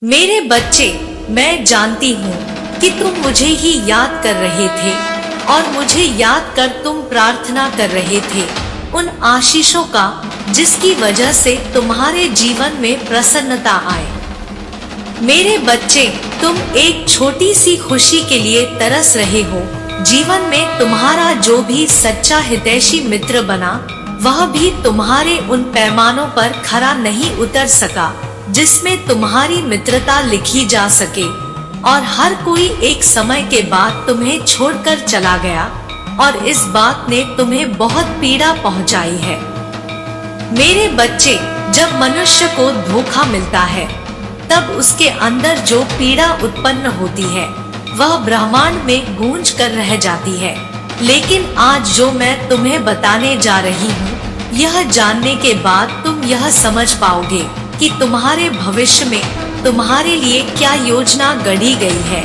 मेरे बच्चे, मैं जानती हूँ कि तुम मुझे ही याद कर रहे थे और मुझे याद कर तुम प्रार्थना कर रहे थे उन आशीषों का जिसकी वजह से तुम्हारे जीवन में प्रसन्नता आए। मेरे बच्चे, तुम एक छोटी सी खुशी के लिए तरस रहे हो। जीवन में तुम्हारा जो भी सच्चा हितैषी मित्र बना, वह भी तुम्हारे उन पैमानों पर खरा नहीं उतर सका जिसमें तुम्हारी मित्रता लिखी जा सके, और हर कोई एक समय के बाद तुम्हें छोड़कर चला गया और इस बात ने तुम्हें बहुत पीड़ा पहुंचाई है। मेरे बच्चे, जब मनुष्य को धोखा मिलता है तब उसके अंदर जो पीड़ा उत्पन्न होती है वह ब्रह्मांड में गूंज कर रह जाती है। लेकिन आज जो मैं तुम्हें बताने जा रही हूँ, यह जानने के बाद तुम यह समझ पाओगे कि तुम्हारे भविष्य में तुम्हारे लिए क्या योजना गढ़ी गई है,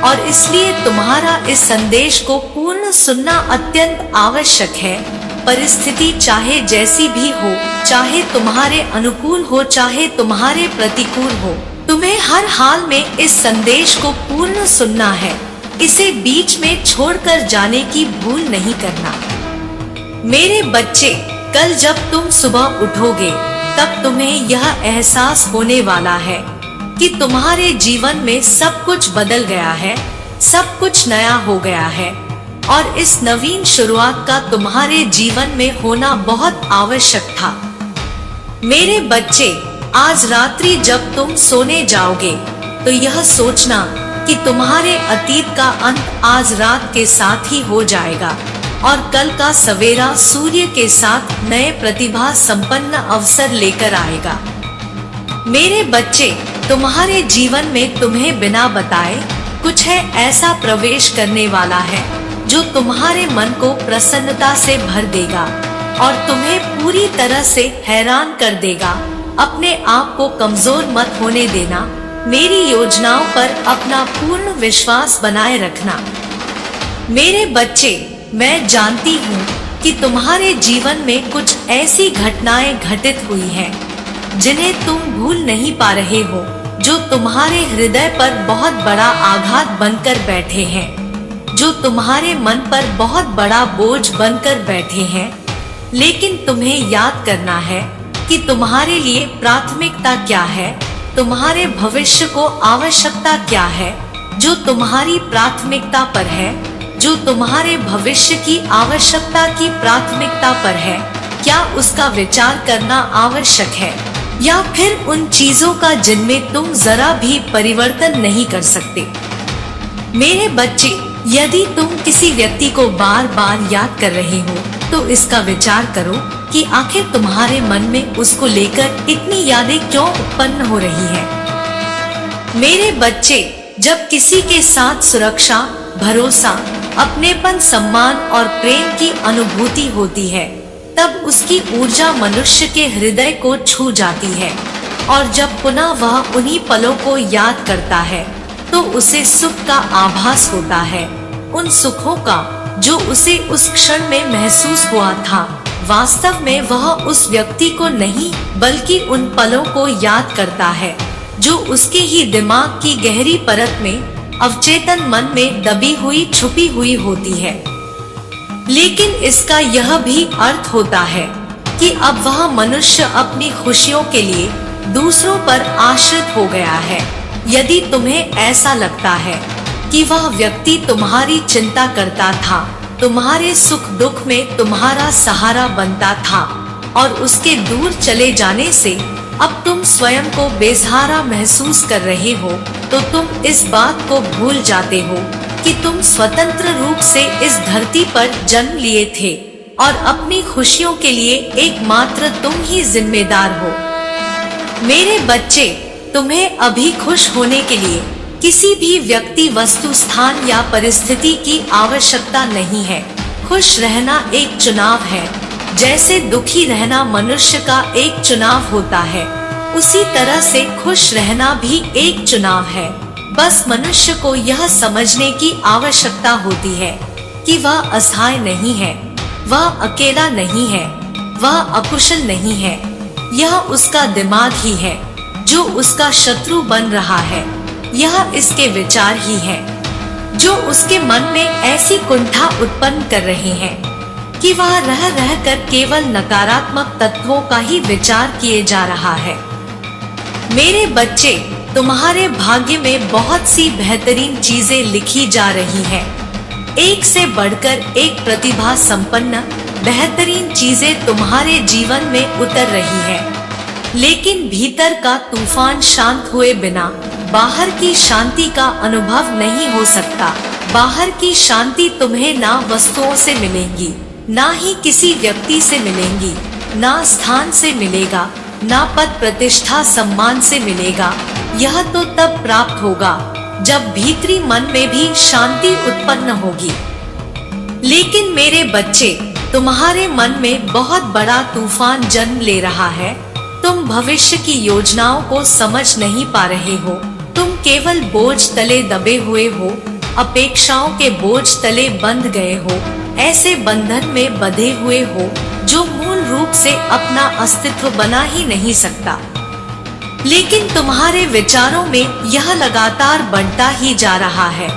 और इसलिए तुम्हारा इस संदेश को पूर्ण सुनना अत्यंत आवश्यक है। परिस्थिति चाहे जैसी भी हो, चाहे तुम्हारे अनुकूल हो चाहे तुम्हारे प्रतिकूल हो, तुम्हें हर हाल में इस संदेश को पूर्ण सुनना है। इसे बीच में छोड़कर जाने की भूल नहीं करना। मेरे बच्चे, कल जब तुम सुबह उठोगे तब तुम्हें यह एहसास होने वाला है कि तुम्हारे जीवन में सब कुछ बदल गया है, सब कुछ नया हो गया है, और इस नवीन शुरुआत का तुम्हारे जीवन में होना बहुत आवश्यक था। मेरे बच्चे, आज रात्रि जब तुम सोने जाओगे तो यह सोचना कि तुम्हारे अतीत का अंत आज रात के साथ ही हो जाएगा और कल का सवेरा सूर्य के साथ नए प्रतिभा संपन्न अवसर लेकर आएगा। मेरे बच्चे, तुम्हारे जीवन में तुम्हें बिना बताए कुछ है ऐसा प्रवेश करने वाला है जो तुम्हारे मन को प्रसन्नता से भर देगा और तुम्हें पूरी तरह से हैरान कर देगा। अपने आप को कमजोर मत होने देना। मेरी योजनाओं पर अपना पूर्ण विश्वास बनाए रखना। मेरे बच्चे, मैं जानती हूँ कि तुम्हारे जीवन में कुछ ऐसी घटनाएं घटित हुई हैं जिन्हें तुम भूल नहीं पा रहे हो, जो तुम्हारे हृदय पर बहुत बड़ा आघात बनकर बैठे हैं, जो तुम्हारे मन पर बहुत बड़ा बोझ बनकर बैठे हैं। लेकिन तुम्हें याद करना है कि तुम्हारे लिए प्राथमिकता क्या है, तुम्हारे भविष्य को आवश्यकता क्या है। जो तुम्हारी प्राथमिकता पर है, जो तुम्हारे भविष्य की आवश्यकता की प्राथमिकता पर है, क्या उसका विचार करना आवश्यक है, या फिर उन चीजों का जिनमें तुम जरा भी परिवर्तन नहीं कर सकते। मेरे बच्चे, यदि तुम किसी व्यक्ति को बार बार याद कर रहे हो तो इसका विचार करो कि आखिर तुम्हारे मन में उसको लेकर इतनी यादें क्यों उत्पन्न हो रही है। मेरे बच्चे, जब किसी के साथ सुरक्षा, भरोसा, अपनेपन, सम्मान और प्रेम की अनुभूति होती है तब उसकी ऊर्जा मनुष्य के हृदय को छू जाती है, और जब पुनः वह उन्हीं पलों को याद करता है तो उसे सुख का आभास होता है। उन सुखों का जो उसे उस क्षण में महसूस हुआ था, वास्तव में वह उस व्यक्ति को नहीं बल्कि उन पलों को याद करता है जो उसके ही दिमाग की गहरी परत में, अवचेतन मन में दबी हुई छुपी हुई होती है। लेकिन इसका यह भी अर्थ होता है कि अब वह मनुष्य अपनी खुशियों के लिए दूसरों पर आश्रित हो गया है। यदि तुम्हें ऐसा लगता है कि वह व्यक्ति तुम्हारी चिंता करता था, तुम्हारे सुख दुख में तुम्हारा सहारा बनता था, और उसके दूर चले जाने से अब तुम स्वयं को बेसहारा महसूस कर रहे हो, तो तुम इस बात को भूल जाते हो कि तुम स्वतंत्र रूप से इस धरती पर जन्म लिए थे और अपनी खुशियों के लिए एकमात्र तुम ही जिम्मेदार हो। मेरे बच्चे, तुम्हें अभी खुश होने के लिए किसी भी व्यक्ति, वस्तु, स्थान या परिस्थिति की आवश्यकता नहीं है। खुश रहना एक चुनाव है। जैसे दुखी रहना मनुष्य का एक चुनाव होता है, उसी तरह से खुश रहना भी एक चुनाव है। बस मनुष्य को यह समझने की आवश्यकता होती है कि वह असहाय नहीं है, वह अकेला नहीं है, वह अकुशल नहीं है। यह उसका दिमाग ही है जो उसका शत्रु बन रहा है, यह इसके विचार ही है, जो उसके मन में ऐसी कुंठा उत्पन्न कर रहे हैं कि वह रह रहकर केवल नकारात्मक तत्वों का ही विचार किए जा रहा है। मेरे बच्चे, तुम्हारे भाग्य में बहुत सी बेहतरीन चीजें लिखी जा रही हैं। एक से बढ़कर एक प्रतिभा संपन्न बेहतरीन चीजें तुम्हारे जीवन में उतर रही हैं। लेकिन भीतर का तूफान शांत हुए बिना बाहर की शांति का अनुभव नहीं हो सकता। बाहर की शांति तुम्हें ना वस्तुओं से मिलेगी, ना ही किसी व्यक्ति से मिलेंगी, ना स्थान से मिलेगा, ना पद प्रतिष्ठा सम्मान से मिलेगा। यह तो तब प्राप्त होगा जब भीतरी मन में भी शांति उत्पन्न होगी। लेकिन मेरे बच्चे, तुम्हारे मन में बहुत बड़ा तूफान जन्म ले रहा है। तुम भविष्य की योजनाओं को समझ नहीं पा रहे हो। तुम केवल बोझ तले दबे हुए हो, अपेक्षाओं के बोझ तले बंध गए हो, ऐसे बंधन में बंधे हुए हो जो मूल रूप से अपना अस्तित्व बना ही नहीं सकता। लेकिन तुम्हारे विचारों में यह लगातार बढ़ता ही जा रहा है।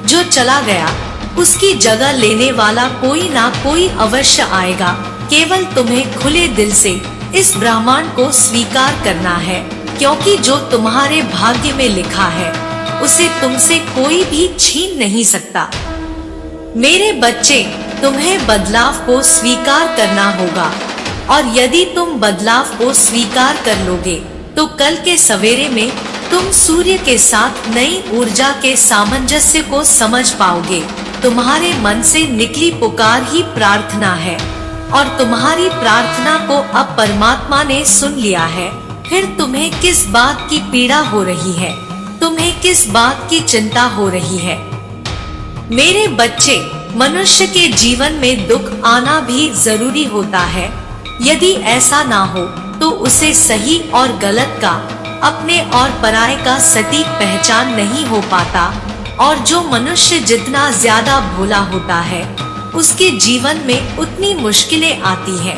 जो चला गया उसकी जगह लेने वाला कोई ना कोई अवश्य आएगा। केवल तुम्हें खुले दिल से इस ब्रह्मांड को स्वीकार करना है, क्योंकि जो तुम्हारे भाग्य में लिखा है उसे तुमसे कोई भी छीन नहीं सकता। मेरे बच्चे, तुम्हें बदलाव को स्वीकार करना होगा, और यदि तुम बदलाव को स्वीकार कर लोगे तो कल के सवेरे में तुम सूर्य के साथ नई ऊर्जा के सामंजस्य को समझ पाओगे। तुम्हारे मन से निकली पुकार ही प्रार्थना है, और तुम्हारी प्रार्थना को अब परमात्मा ने सुन लिया है। फिर तुम्हें किस बात की पीड़ा हो रही है, तुम्हें किस बात की चिंता हो रही है? मेरे बच्चे, मनुष्य के जीवन में दुख आना भी जरूरी होता है। यदि ऐसा ना हो तो उसे सही और गलत का, अपने और पराये का सटीक पहचान नहीं हो पाता। और जो मनुष्य जितना ज्यादा भोला होता है, उसके जीवन में उतनी मुश्किलें आती हैं।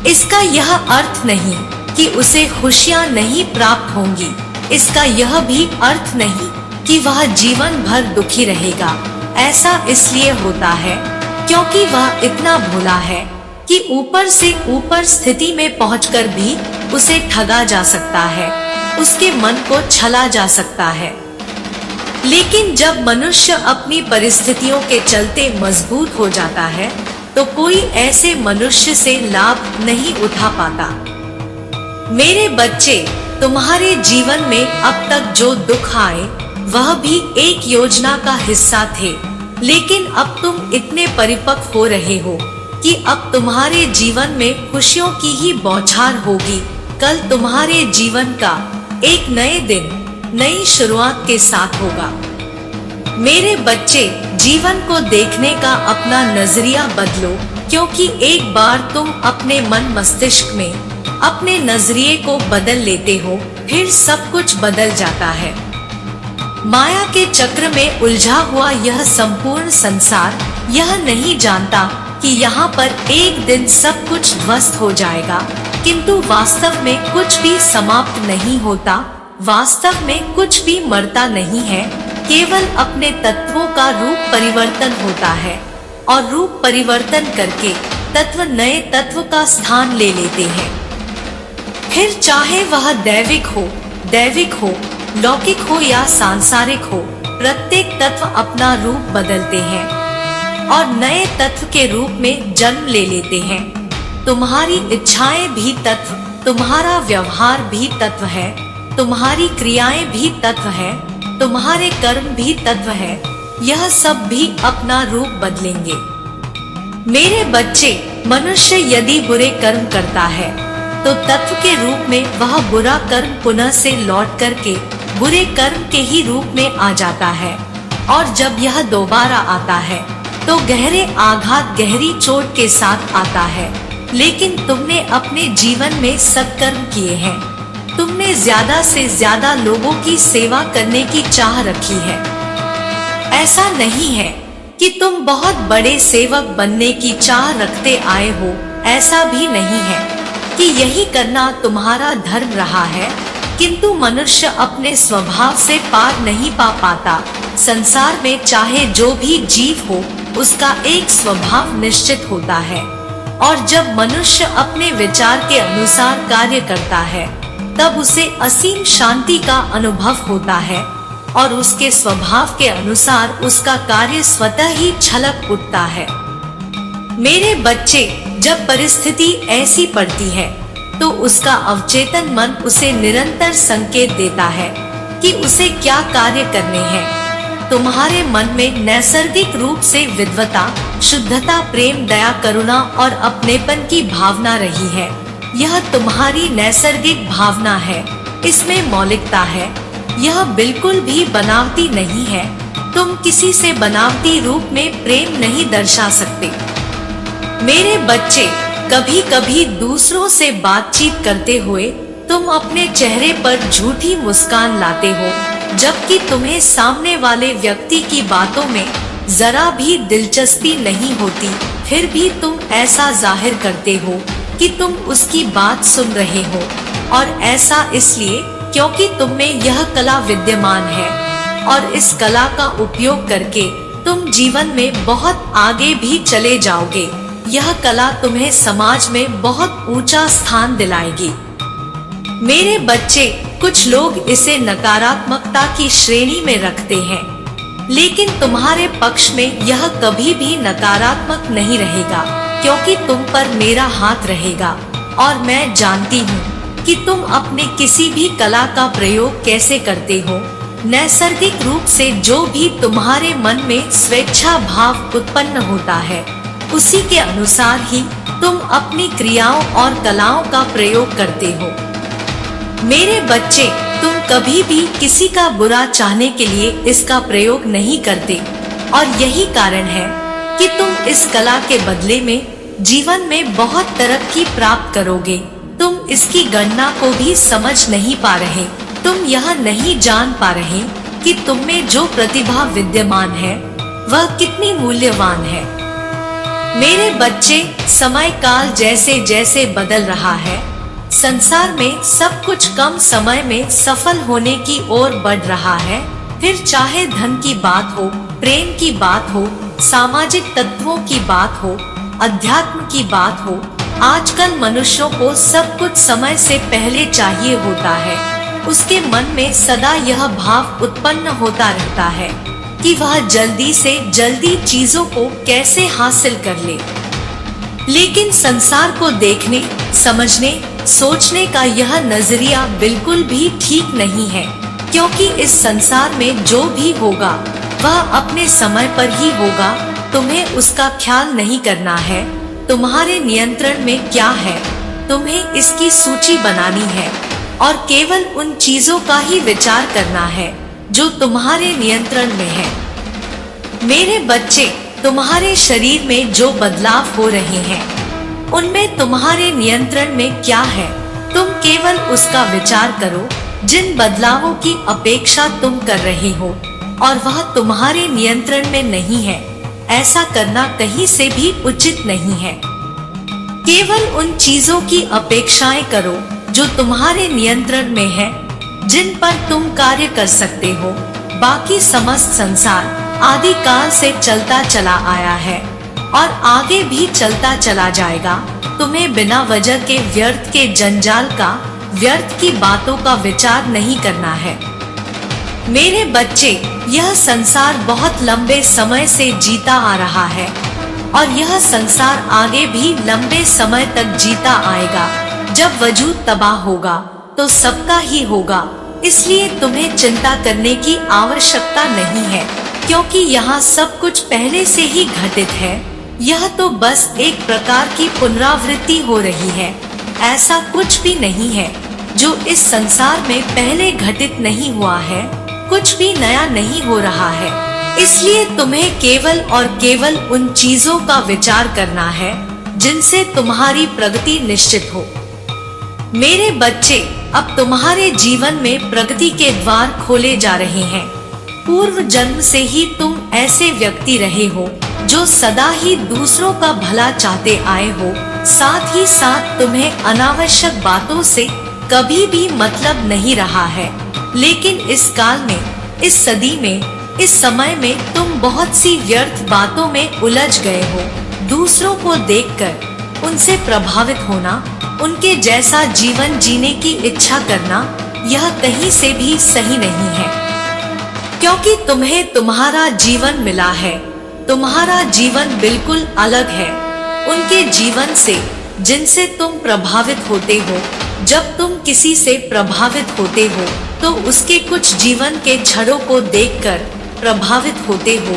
इसका यह अर्थ नहीं कि उसे खुशियां नहीं प्राप्त होंगी। इसका यह भी अर्थ नहीं कि वह जीवन भर दुखी रहेगा। ऐसा इसलिए होता है क्योंकि वह इतना भोला है कि ऊपर से ऊपर स्थिति में पहुंचकर भी उसे ठगा जा सकता है, उसके मन को छला जा सकता है। लेकिन जब मनुष्य अपनी परिस्थितियों के चलते मजबूत हो जाता है तो कोई ऐसे मनुष्य से लाभ नहीं उठा पाता। मेरे बच्चे, तुम्हारे जीवन में अब तक जो दुख आए वह भी एक योजना का हिस्सा थे। लेकिन अब तुम इतने परिपक्व हो रहे हो कि अब तुम्हारे जीवन में खुशियों की ही बौछार होगी। कल तुम्हारे जीवन का एक नए दिन, नई शुरुआत के साथ होगा। मेरे बच्चे, जीवन को देखने का अपना नजरिया बदलो, क्योंकि एक बार तुम अपने मन मस्तिष्क में अपने नजरिए को बदल लेते हो, फिर सब कुछ बदल जाता है। माया के चक्र में उलझा हुआ यह संपूर्ण संसार यह नहीं जानता कि यहाँ पर एक दिन सब कुछ ध्वस्त हो जाएगा, किंतु वास्तव में कुछ भी समाप्त नहीं होता। वास्तव में कुछ भी मरता नहीं है, केवल अपने तत्वों का रूप परिवर्तन होता है, और रूप परिवर्तन करके तत्व नए तत्व का स्थान ले लेते हैं। फिर चाहे वह दैविक हो, लौकिक हो या सांसारिक हो, प्रत्येक तत्व अपना रूप बदलते हैं और नए तत्व के रूप में जन्म ले लेते हैं। तुम्हारी इच्छाएं भी तत्व, तुम्हारा व्यवहार भी तत्व है, तुम्हारी क्रियाएं भी तत्व है, तुम्हारे कर्म भी तत्व है। यह सब भी अपना रूप बदलेंगे। मेरे बच्चे, मनुष्य यदि बुरे कर्म करता है तो तत्व के रूप में वह बुरा कर्म पुनः से लौट करके बुरे कर्म के ही रूप में आ जाता है, और जब यह दोबारा आता है तो गहरे आघात, गहरी चोट के साथ आता है। लेकिन तुमने अपने जीवन में सत्कर्म किए हैं, तुमने ज्यादा से ज्यादा लोगों की सेवा करने की चाह रखी है। ऐसा नहीं है कि तुम बहुत बड़े सेवक बनने की चाह रखते आए हो, ऐसा भी नहीं है कि यही करना तुम्हारा धर्म रहा है। किंतु मनुष्य अपने स्वभाव से पार नहीं पा पाता। संसार में चाहे जो भी जीव हो, उसका एक स्वभाव निश्चित होता है, और जब मनुष्य अपने विचार के अनुसार कार्य करता है, तब उसे असीम शांति का अनुभव होता है, और उसके स्वभाव के अनुसार उसका कार्य स्वतः ही छलक उठता है। मेरे बच्चे, जब परिस्थिति ऐसी पड़ती है, तो उसका अवचेतन मन उसे निरंतर संकेत देता है कि उसे क्या कार्य करने हैं। तुम्हारे मन में नैसर्गिक रूप से विद्वता, शुद्धता, प्रेम, दया, करुणा और अपनेपन की भावना रही है। यह तुम्हारी नैसर्गिक भावना है, इसमें मौलिकता है। यह बिल्कुल भी बनावटी नहीं है। तुम किसी से बनावटी रूप में प्रेम नहीं दर्शा सकते। मेरे बच्चे, कभी कभी दूसरों से बातचीत करते हुए तुम अपने चेहरे पर झूठी मुस्कान लाते हो, जबकि तुम्हें सामने वाले व्यक्ति की बातों में जरा भी दिलचस्पी नहीं होती। फिर भी तुम ऐसा जाहिर करते हो कि तुम उसकी बात सुन रहे हो, और ऐसा इसलिए क्योंकि तुम में यह कला विद्यमान है, और इस कला का उपयोग करके तुम जीवन में बहुत आगे भी चले जाओगे। यह कला तुम्हें समाज में बहुत ऊंचा स्थान दिलाएगी। मेरे बच्चे, कुछ लोग इसे नकारात्मकता की श्रेणी में रखते हैं, लेकिन तुम्हारे पक्ष में यह कभी भी नकारात्मक नहीं रहेगा, क्योंकि तुम पर मेरा हाथ रहेगा, और मैं जानती हूँ कि तुम अपने किसी भी कला का प्रयोग कैसे करते हो। नैसर्गिक रूप से जो भी तुम्हारे मन में स्वेच्छा भाव उत्पन्न होता है, उसी के अनुसार ही तुम अपनी क्रियाओं और कलाओं का प्रयोग करते हो। मेरे बच्चे, तुम कभी भी किसी का बुरा चाहने के लिए इसका प्रयोग नहीं करते, और यही कारण है कि तुम इस कला के बदले में जीवन में बहुत तरक्की प्राप्त करोगे। तुम इसकी गणना को भी समझ नहीं पा रहे। तुम यह नहीं जान पा रहे कि तुम में जो प्रतिभा विद्यमान है, वह कितनी मूल्यवान है। मेरे बच्चे, समय काल जैसे जैसे बदल रहा है, संसार में सब कुछ कम समय में सफल होने की ओर बढ़ रहा है। फिर चाहे धन की बात हो, प्रेम की बात हो, सामाजिक तत्वों की बात हो, अध्यात्म की बात हो, आजकल मनुष्यों को सब कुछ समय से पहले चाहिए होता है। उसके मन में सदा यह भाव उत्पन्न होता रहता है कि वह जल्दी से जल्दी चीजों को कैसे हासिल कर ले। लेकिन संसार को देखने, समझने, सोचने का यह नजरिया बिल्कुल भी ठीक नहीं है, क्योंकि इस संसार में जो भी होगा वह अपने समय पर ही होगा। तुम्हें उसका ख्याल नहीं करना है। तुम्हारे नियंत्रण में क्या है, तुम्हें इसकी सूची बनानी है, और केवल उन चीजों का ही विचार करना है जो तुम्हारे नियंत्रण में है। मेरे बच्चे, तुम्हारे शरीर में जो बदलाव हो रहे हैं, उनमें तुम्हारे नियंत्रण में क्या है? तुम केवल उसका विचार करो जिन बदलावों की अपेक्षा तुम कर रहे हो, और वह तुम्हारे नियंत्रण में नहीं है। ऐसा करना कहीं से भी उचित नहीं है। केवल उन चीजों की अपेक्षाएं करो जो तुम्हारे नियंत्रण में है, जिन पर तुम कार्य कर सकते हो। बाकी समस्त संसार आदि काल से चलता चला आया है और आगे भी चलता चला जाएगा। तुम्हें बिना वजह के व्यर्थ के जंजाल का, व्यर्थ की बातों का विचार नहीं करना है। मेरे बच्चे, यह संसार बहुत लंबे समय से जीता आ रहा है, और यह संसार आगे भी लंबे समय तक जीता आएगा। जब वजूद तबाह होगा तो सबका ही होगा, इसलिए तुम्हें चिंता करने की आवश्यकता नहीं है, क्योंकि यहाँ सब कुछ पहले से ही घटित है। यह तो बस एक प्रकार की पुनरावृत्ति हो रही है। ऐसा कुछ भी नहीं है जो इस संसार में पहले घटित नहीं हुआ है। कुछ भी नया नहीं हो रहा है। इसलिए तुम्हें केवल और केवल उन चीजों का विचार करना है जिनसे तुम्हारी प्रगति निश्चित हो। मेरे बच्चे, अब तुम्हारे जीवन में प्रगति के द्वार खोले जा रहे हैं। पूर्व जन्म से ही तुम ऐसे व्यक्ति रहे हो जो सदा ही दूसरों का भला चाहते आए हो। साथ ही साथ तुम्हें अनावश्यक बातों से कभी भी मतलब नहीं रहा है। लेकिन इस काल में, इस सदी में, इस समय में तुम बहुत सी व्यर्थ बातों में उलझ गए हो। दूसरों को देखकर उनसे प्रभावित होना, उनके जैसा जीवन जीने की इच्छा करना, यह कहीं से भी सही नहीं है। क्योंकि तुम्हें तुम्हारा जीवन मिला है, तुम्हारा जीवन बिल्कुल अलग है उनके जीवन से जिनसे तुम प्रभावित होते हो। जब तुम किसी से प्रभावित होते हो तो उसके कुछ जीवन के क्षणों को देखकर प्रभावित होते हो,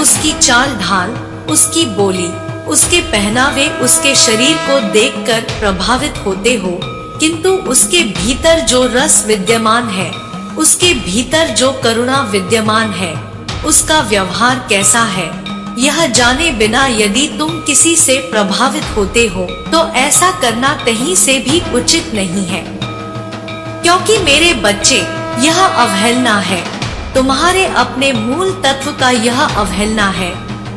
उसकी चाल ढाल, उसकी बोली, उसके पहनावे, उसके शरीर को देखकर प्रभावित होते हो। किंतु उसके भीतर जो रस विद्यमान है, उसके भीतर जो करुणा विद्यमान है, उसका व्यवहार कैसा है, यह जाने बिना यदि तुम किसी से प्रभावित होते हो तो ऐसा करना कहीं से भी उचित नहीं है। क्योंकि मेरे बच्चे, यह अवहेलना है, तुम्हारे अपने मूल तत्व का यह अवहेलना है,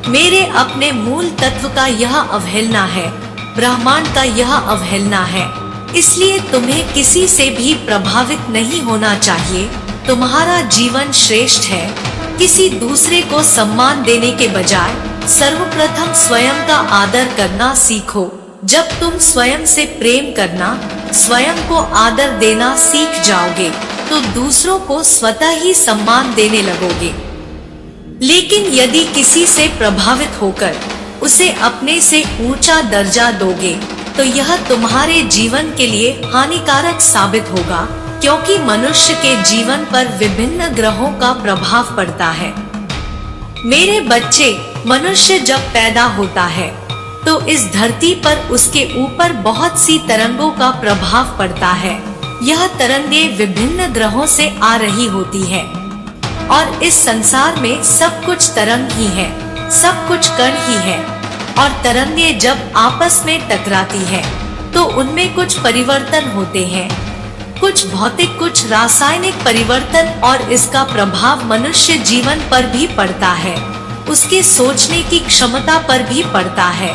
मेरे अपने मूल तत्व का यह अवहेलना है, ब्रह्मांड का यह अवहेलना है। इसलिए तुम्हें किसी से भी प्रभावित नहीं होना चाहिए। तुम्हारा जीवन श्रेष्ठ है। किसी दूसरे को सम्मान देने के बजाय सर्वप्रथम स्वयं का आदर करना सीखो। जब तुम स्वयं से प्रेम करना, स्वयं को आदर देना सीख जाओगे तो दूसरों को स्वतः ही सम्मान देने लगोगे। लेकिन यदि किसी से प्रभावित होकर उसे अपने से ऊंचा दर्जा दोगे तो यह तुम्हारे जीवन के लिए हानिकारक साबित होगा, क्योंकि मनुष्य के जीवन पर विभिन्न ग्रहों का प्रभाव पड़ता है। मेरे बच्चे, मनुष्य जब पैदा होता है तो इस धरती पर उसके ऊपर बहुत सी तरंगों का प्रभाव पड़ता है। यह तरंगे विभिन्न ग्रहों से आ रही होती है और इस संसार में सब कुछ तरंग ही है, सब कुछ कण ही है। और तरंगे जब आपस में टकराती है तो उनमें कुछ परिवर्तन होते हैं, कुछ भौतिक, कुछ रासायनिक परिवर्तन, और इसका प्रभाव मनुष्य जीवन पर भी पड़ता है, उसके सोचने की क्षमता पर भी पड़ता है,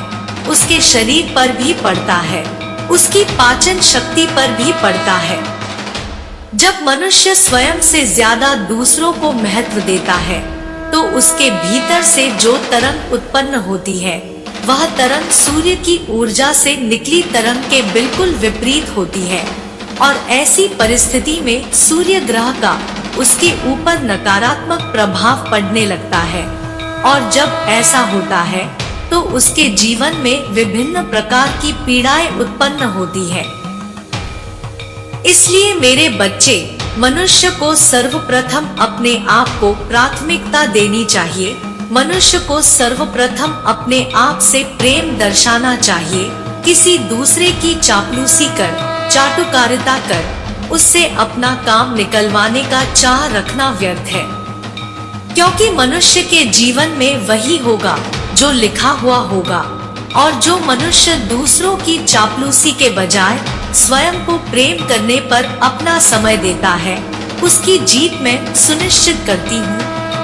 उसके शरीर पर भी पड़ता है, उसकी पाचन शक्ति पर भी पड़ता है। जब मनुष्य स्वयं से ज्यादा दूसरों को महत्व देता है तो उसके भीतर से जो तरंग उत्पन्न होती है वह तरंग सूर्य की ऊर्जा से निकली तरंग के बिल्कुल विपरीत होती है। और ऐसी परिस्थिति में सूर्य ग्रह का उसके ऊपर नकारात्मक प्रभाव पड़ने लगता है। और जब ऐसा होता है तो उसके जीवन में विभिन्न प्रकार की पीड़ाएं उत्पन्न होती है। इसलिए मेरे बच्चे, मनुष्य को सर्वप्रथम अपने आप को प्राथमिकता देनी चाहिए। मनुष्य को सर्वप्रथम अपने आप से प्रेम दर्शाना चाहिए। किसी दूसरे की चापलूसी कर, चाटुकारिता कर उससे अपना काम निकलवाने का चाह रखना व्यर्थ है, क्योंकि मनुष्य के जीवन में वही होगा जो लिखा हुआ होगा। और जो मनुष्य दूसरों की चापलूसी के बजाय स्वयं को प्रेम करने पर अपना समय देता है, उसकी जीत मैं सुनिश्चित करती हूँ,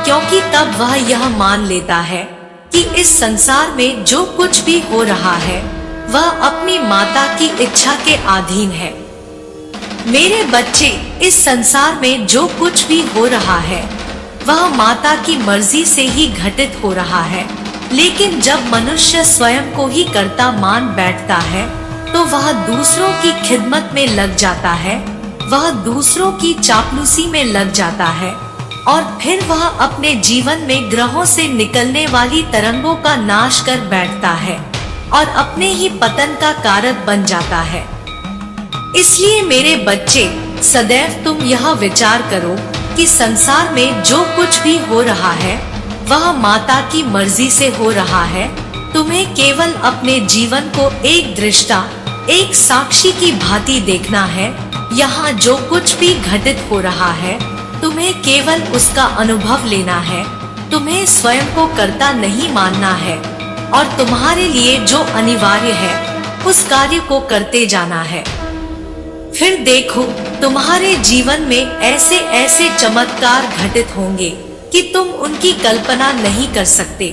क्योंकि तब वह यह मान लेता है कि इस संसार में जो कुछ भी हो रहा है वह अपनी माता की इच्छा के अधीन है। मेरे बच्चे, इस संसार में जो कुछ भी हो रहा है वह माता की मर्जी से ही घटित हो रहा है। लेकिन जब मनुष्य स्वयं को ही कर्ता मान बैठता है तो वह दूसरों की खिदमत में लग जाता है, वह दूसरों की चापलूसी में लग जाता है और फिर वह अपने जीवन में ग्रहों से निकलने वाली तरंगों का नाश कर बैठता है और अपने ही पतन का कारक बन जाता है। इसलिए मेरे बच्चे, सदैव तुम यह विचार करो कि संसार में जो कुछ भी हो रहा है वह माता की मर्जी से हो रहा है। तुम्हें केवल अपने जीवन को एक दृष्टा, एक साक्षी की भांति देखना है। यहाँ जो कुछ भी घटित हो रहा है तुम्हें केवल उसका अनुभव लेना है। तुम्हें स्वयं को कर्ता नहीं मानना है और तुम्हारे लिए जो अनिवार्य है उस कार्य को करते जाना है। फिर देखो, तुम्हारे जीवन में ऐसे ऐसे चमत्कार घटित होंगे कि तुम उनकी कल्पना नहीं कर सकते।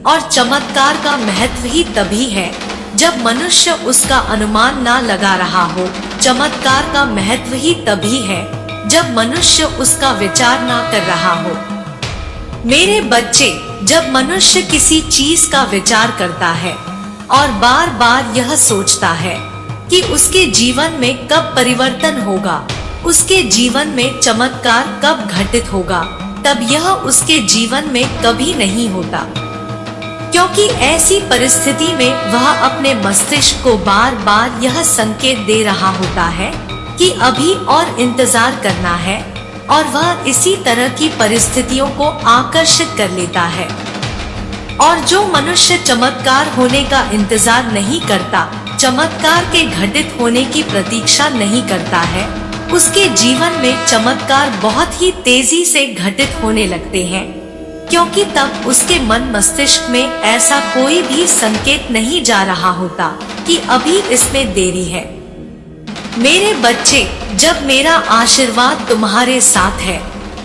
और चमत्कार का महत्व ही तभी है जब मनुष्य उसका अनुमान ना लगा रहा हो। चमत्कार का महत्व ही तभी है जब मनुष्य उसका विचार ना कर रहा हो। मेरे बच्चे, जब मनुष्य किसी चीज का विचार करता है और बार बार यह सोचता है कि उसके जीवन में कब परिवर्तन होगा, उसके जीवन में चमत्कार कब घटित होगा, तब यह उसके जीवन में कभी नहीं होता। क्योंकि ऐसी परिस्थिति में वह अपने मस्तिष्क को बार बार यह संकेत दे रहा होता है कि अभी और इंतजार करना है, और वह इसी तरह की परिस्थितियों को आकर्षित कर लेता है। और जो मनुष्य चमत्कार होने का इंतजार नहीं करता, चमत्कार के घटित होने की प्रतीक्षा नहीं करता है, उसके जीवन में चमत्कार बहुत ही तेजी से घटित होने लगते हैं, क्योंकि तब उसके मन मस्तिष्क में ऐसा कोई भी संकेत नहीं जा रहा होता कि अभी इसमें देरी है। मेरे बच्चे, जब मेरा आशीर्वाद तुम्हारे साथ है,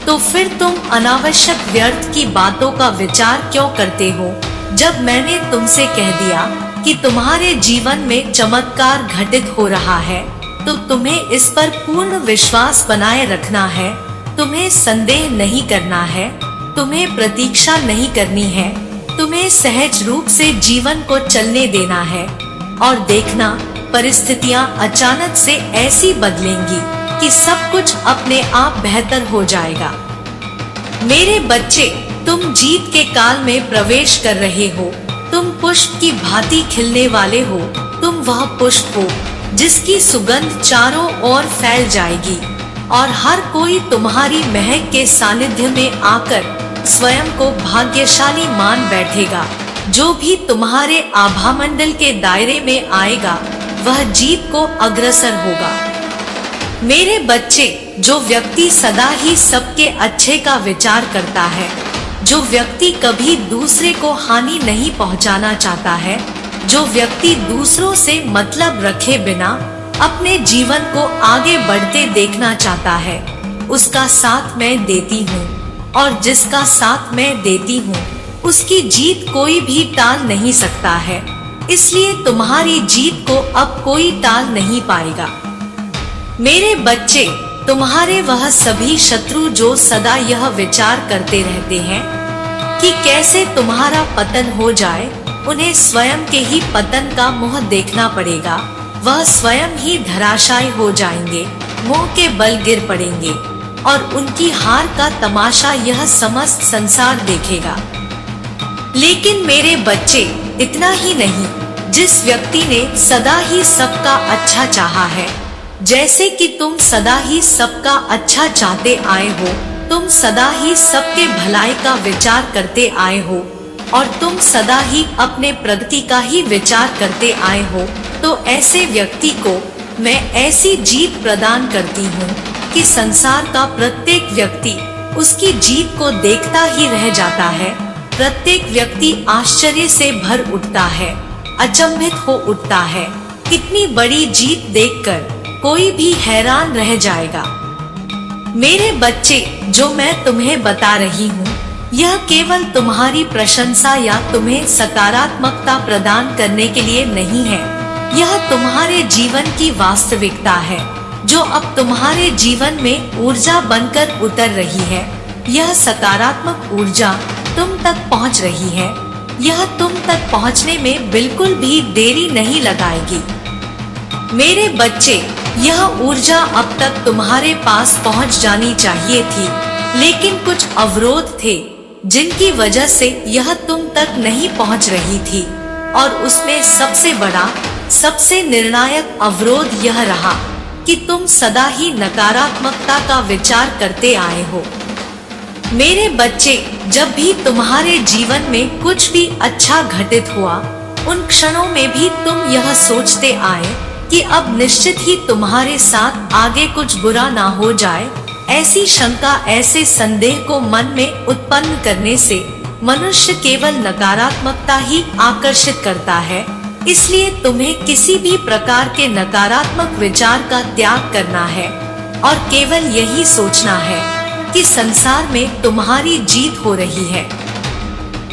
तो फिर तुम अनावश्यक व्यर्थ की बातों का विचार क्यों करते हो? जब मैंने तुमसे कह दिया कि तुम्हारे जीवन में चमत्कार घटित हो रहा है, तो तुम्हें इस पर पूर्ण विश्वास बनाए रखना है, तुम्हें संदेह नहीं करना है, तुम्हें प्रतीक्षा नहीं करनी है, तुम्हें सहज रूप से जीवन को चलने देना है और देखना परिस्थितियां अचानक से ऐसी बदलेंगी कि सब कुछ अपने आप बेहतर हो जाएगा। मेरे बच्चे, तुम जीत के काल में प्रवेश कर रहे हो। तुम पुष्प की भांति खिलने वाले हो। तुम वह पुष्प हो जिसकी सुगंध चारों ओर फैल जाएगी और हर कोई तुम्हारी महक के सानिध्य में आकर स्वयं को भाग्यशाली मान बैठेगा। जो भी तुम्हारे आभामंडल के दायरे में आएगा, वह जीत को अग्रसर होगा। मेरे बच्चे, जो व्यक्ति सदा ही सबके अच्छे का विचार करता है, जो व्यक्ति कभी दूसरे को हानि नहीं पहुंचाना चाहता है, जो व्यक्ति दूसरों से मतलब रखे बिना अपने जीवन को आगे बढ़ते देखना चाहता है, उसका साथ मैं देती हूँ, और जिसका साथ मैं देती हूँ उसकी जीत कोई भी टाल नहीं सकता है। इसलिए तुम्हारी जीत को अब कोई टाल नहीं पाएगा। मेरे बच्चे, तुम्हारे वह सभी शत्रु जो सदा यह विचार करते रहते हैं कि कैसे तुम्हारा पतन हो जाए, उन्हें स्वयं के ही पतन का मुंह देखना पड़ेगा। वह स्वयं ही धराशायी हो जाएंगे, मुंह के बल गिर पड़ेंगे और उनकी हार का तमाशा यह समस्त संसार देखेगा। लेकिन मेरे बच्चे, इतना ही नहीं, जिस व्यक्ति ने सदा ही सबका अच्छा चाहा है, जैसे कि तुम सदा ही सबका अच्छा चाहते आए हो, तुम सदा ही सबके भलाई का विचार करते आए हो और तुम सदा ही अपने प्रगति का ही विचार करते आए हो, तो ऐसे व्यक्ति को मैं ऐसी जीत प्रदान करती हूँ कि संसार का प्रत्येक व्यक्ति उसकी जीत को देखता ही रह जाता है। प्रत्येक व्यक्ति आश्चर्य से भर उठता है, अचंभित हो उठता है। कितनी बड़ी जीत देखकर कोई भी हैरान रह जाएगा। मेरे बच्चे, जो मैं तुम्हें बता रही हूँ, यह केवल तुम्हारी प्रशंसा या तुम्हें सकारात्मकता प्रदान करने के लिए नहीं है। यह तुम्हारे जीवन की वास्तविकता है, जो अब तुम्हारे जीवन में ऊर्जा बनकर उतर रही है। यह सकारात्मक ऊर्जा तुम तक पहुंच रही है। यह तुम तक पहुंचने में बिल्कुल भी देरी नहीं लगाएगी। मेरे बच्चे, यह ऊर्जा अब तक तुम्हारे पास पहुंच जानी चाहिए थी, लेकिन कुछ अवरोध थे जिनकी वजह से यह तुम तक नहीं पहुंच रही थी, और उसमें सबसे बड़ा, सबसे निर्णायक अवरोध यह रहा कि तुम सदा ही नकारात्मकता का विचार करते आए हो। मेरे बच्चे, जब भी तुम्हारे जीवन में कुछ भी अच्छा घटित हुआ, उन क्षणों में भी तुम यह सोचते आए कि अब निश्चित ही तुम्हारे साथ आगे कुछ बुरा ना हो जाए। ऐसी शंका, ऐसे संदेह को मन में उत्पन्न करने से मनुष्य केवल नकारात्मकता ही आकर्षित करता है। इसलिए तुम्हें किसी भी प्रकार के नकारात्मक विचार का त्याग करना है और केवल यही सोचना है कि संसार में तुम्हारी जीत हो रही है।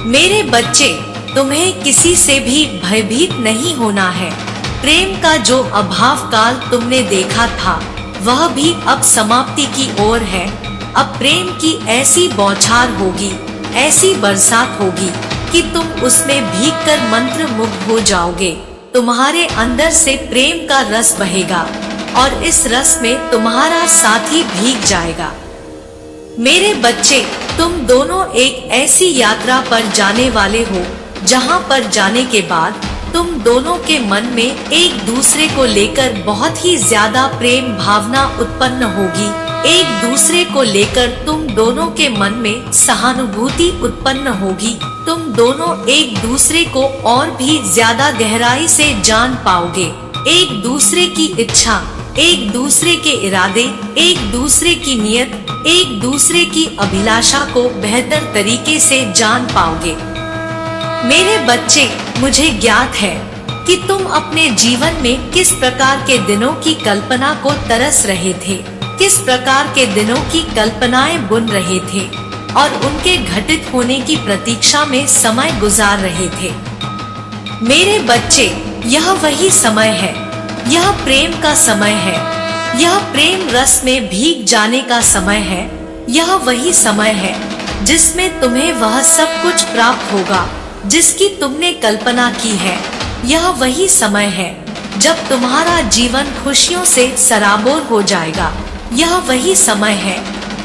मेरे बच्चे, तुम्हें किसी से भी भयभीत नहीं होना है। प्रेम का जो अभाव काल तुमने देखा था वह भी अब समाप्ति की ओर है। अब प्रेम की ऐसी बौछार होगी, ऐसी बरसात होगी कि तुम उसमें भीगकर मंत्र मुग्ध हो जाओगे। तुम्हारे अंदर से प्रेम का रस बहेगा और इस रस में तुम्हारा साथी भीग जाएगा। मेरे बच्चे, तुम दोनों एक ऐसी यात्रा पर जाने वाले हो जहां पर जाने के बाद तुम दोनों के मन में एक दूसरे को लेकर बहुत ही ज्यादा प्रेम भावना उत्पन्न होगी। एक दूसरे को लेकर तुम दोनों के मन में सहानुभूति उत्पन्न होगी। तुम दोनों एक दूसरे को और भी ज्यादा गहराई से जान पाओगे। एक दूसरे की इच्छा, एक दूसरे के इरादे, एक दूसरे की नियत, एक दूसरे की अभिलाषा को बेहतर तरीके से जान पाओगे। मेरे बच्चे, मुझे ज्ञात है कि तुम अपने जीवन में किस प्रकार के दिनों की कल्पना को तरस रहे थे, किस प्रकार के दिनों की कल्पनाएं बुन रहे थे और उनके घटित होने की प्रतीक्षा में समय गुजार रहे थे। मेरे बच्चे, यह वही समय है, यह प्रेम का समय है, यह प्रेम रस में भीग जाने का समय है। यह वही समय है जिसमें तुम्हें वह सब कुछ प्राप्त होगा जिसकी तुमने कल्पना की है। यह वही समय है जब तुम्हारा जीवन खुशियों से सराबोर हो जाएगा। यह वही समय है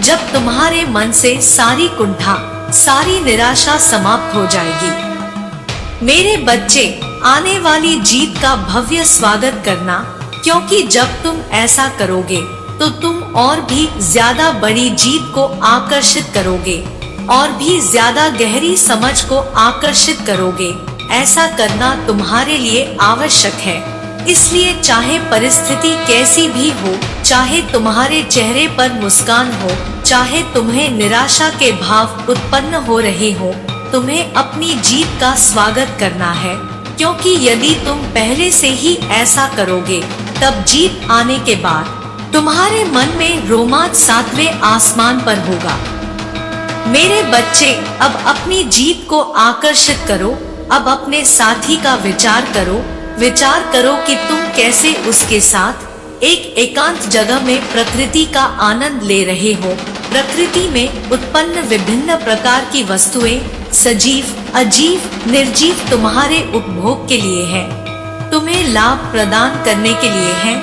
जब तुम्हारे मन से सारी कुंठा, सारी निराशा समाप्त हो जाएगी। मेरे बच्चे, आने वाली जीत का भव्य स्वागत करना, क्योंकि जब तुम ऐसा करोगे तो तुम और भी ज्यादा बड़ी जीत को आकर्षित करोगे और भी ज्यादा गहरी समझ को आकर्षित करोगे। ऐसा करना तुम्हारे लिए आवश्यक है। इसलिए चाहे परिस्थिति कैसी भी हो, चाहे तुम्हारे चेहरे पर मुस्कान हो, चाहे तुम्हें निराशा के भाव उत्पन्न हो रहे हो, तुम्हें अपनी जीत का स्वागत करना है। क्योंकि यदि तुम पहले से ही ऐसा करोगे, तब जीत आने के बाद तुम्हारे मन में रोमांच 7वें आसमान पर होगा। मेरे बच्चे, अब अपनी जीत को आकर्षित करो। अब अपने साथी का विचार करो। विचार करो कि तुम कैसे उसके साथ एक एकांत जगह में प्रकृति का आनंद ले रहे हो। प्रकृति में उत्पन्न विभिन्न प्रकार की वस्तुएं सजीव, अजीव, निर्जीव तुम्हारे उपभोग के लिए है, तुम्हें लाभ प्रदान करने के लिए है।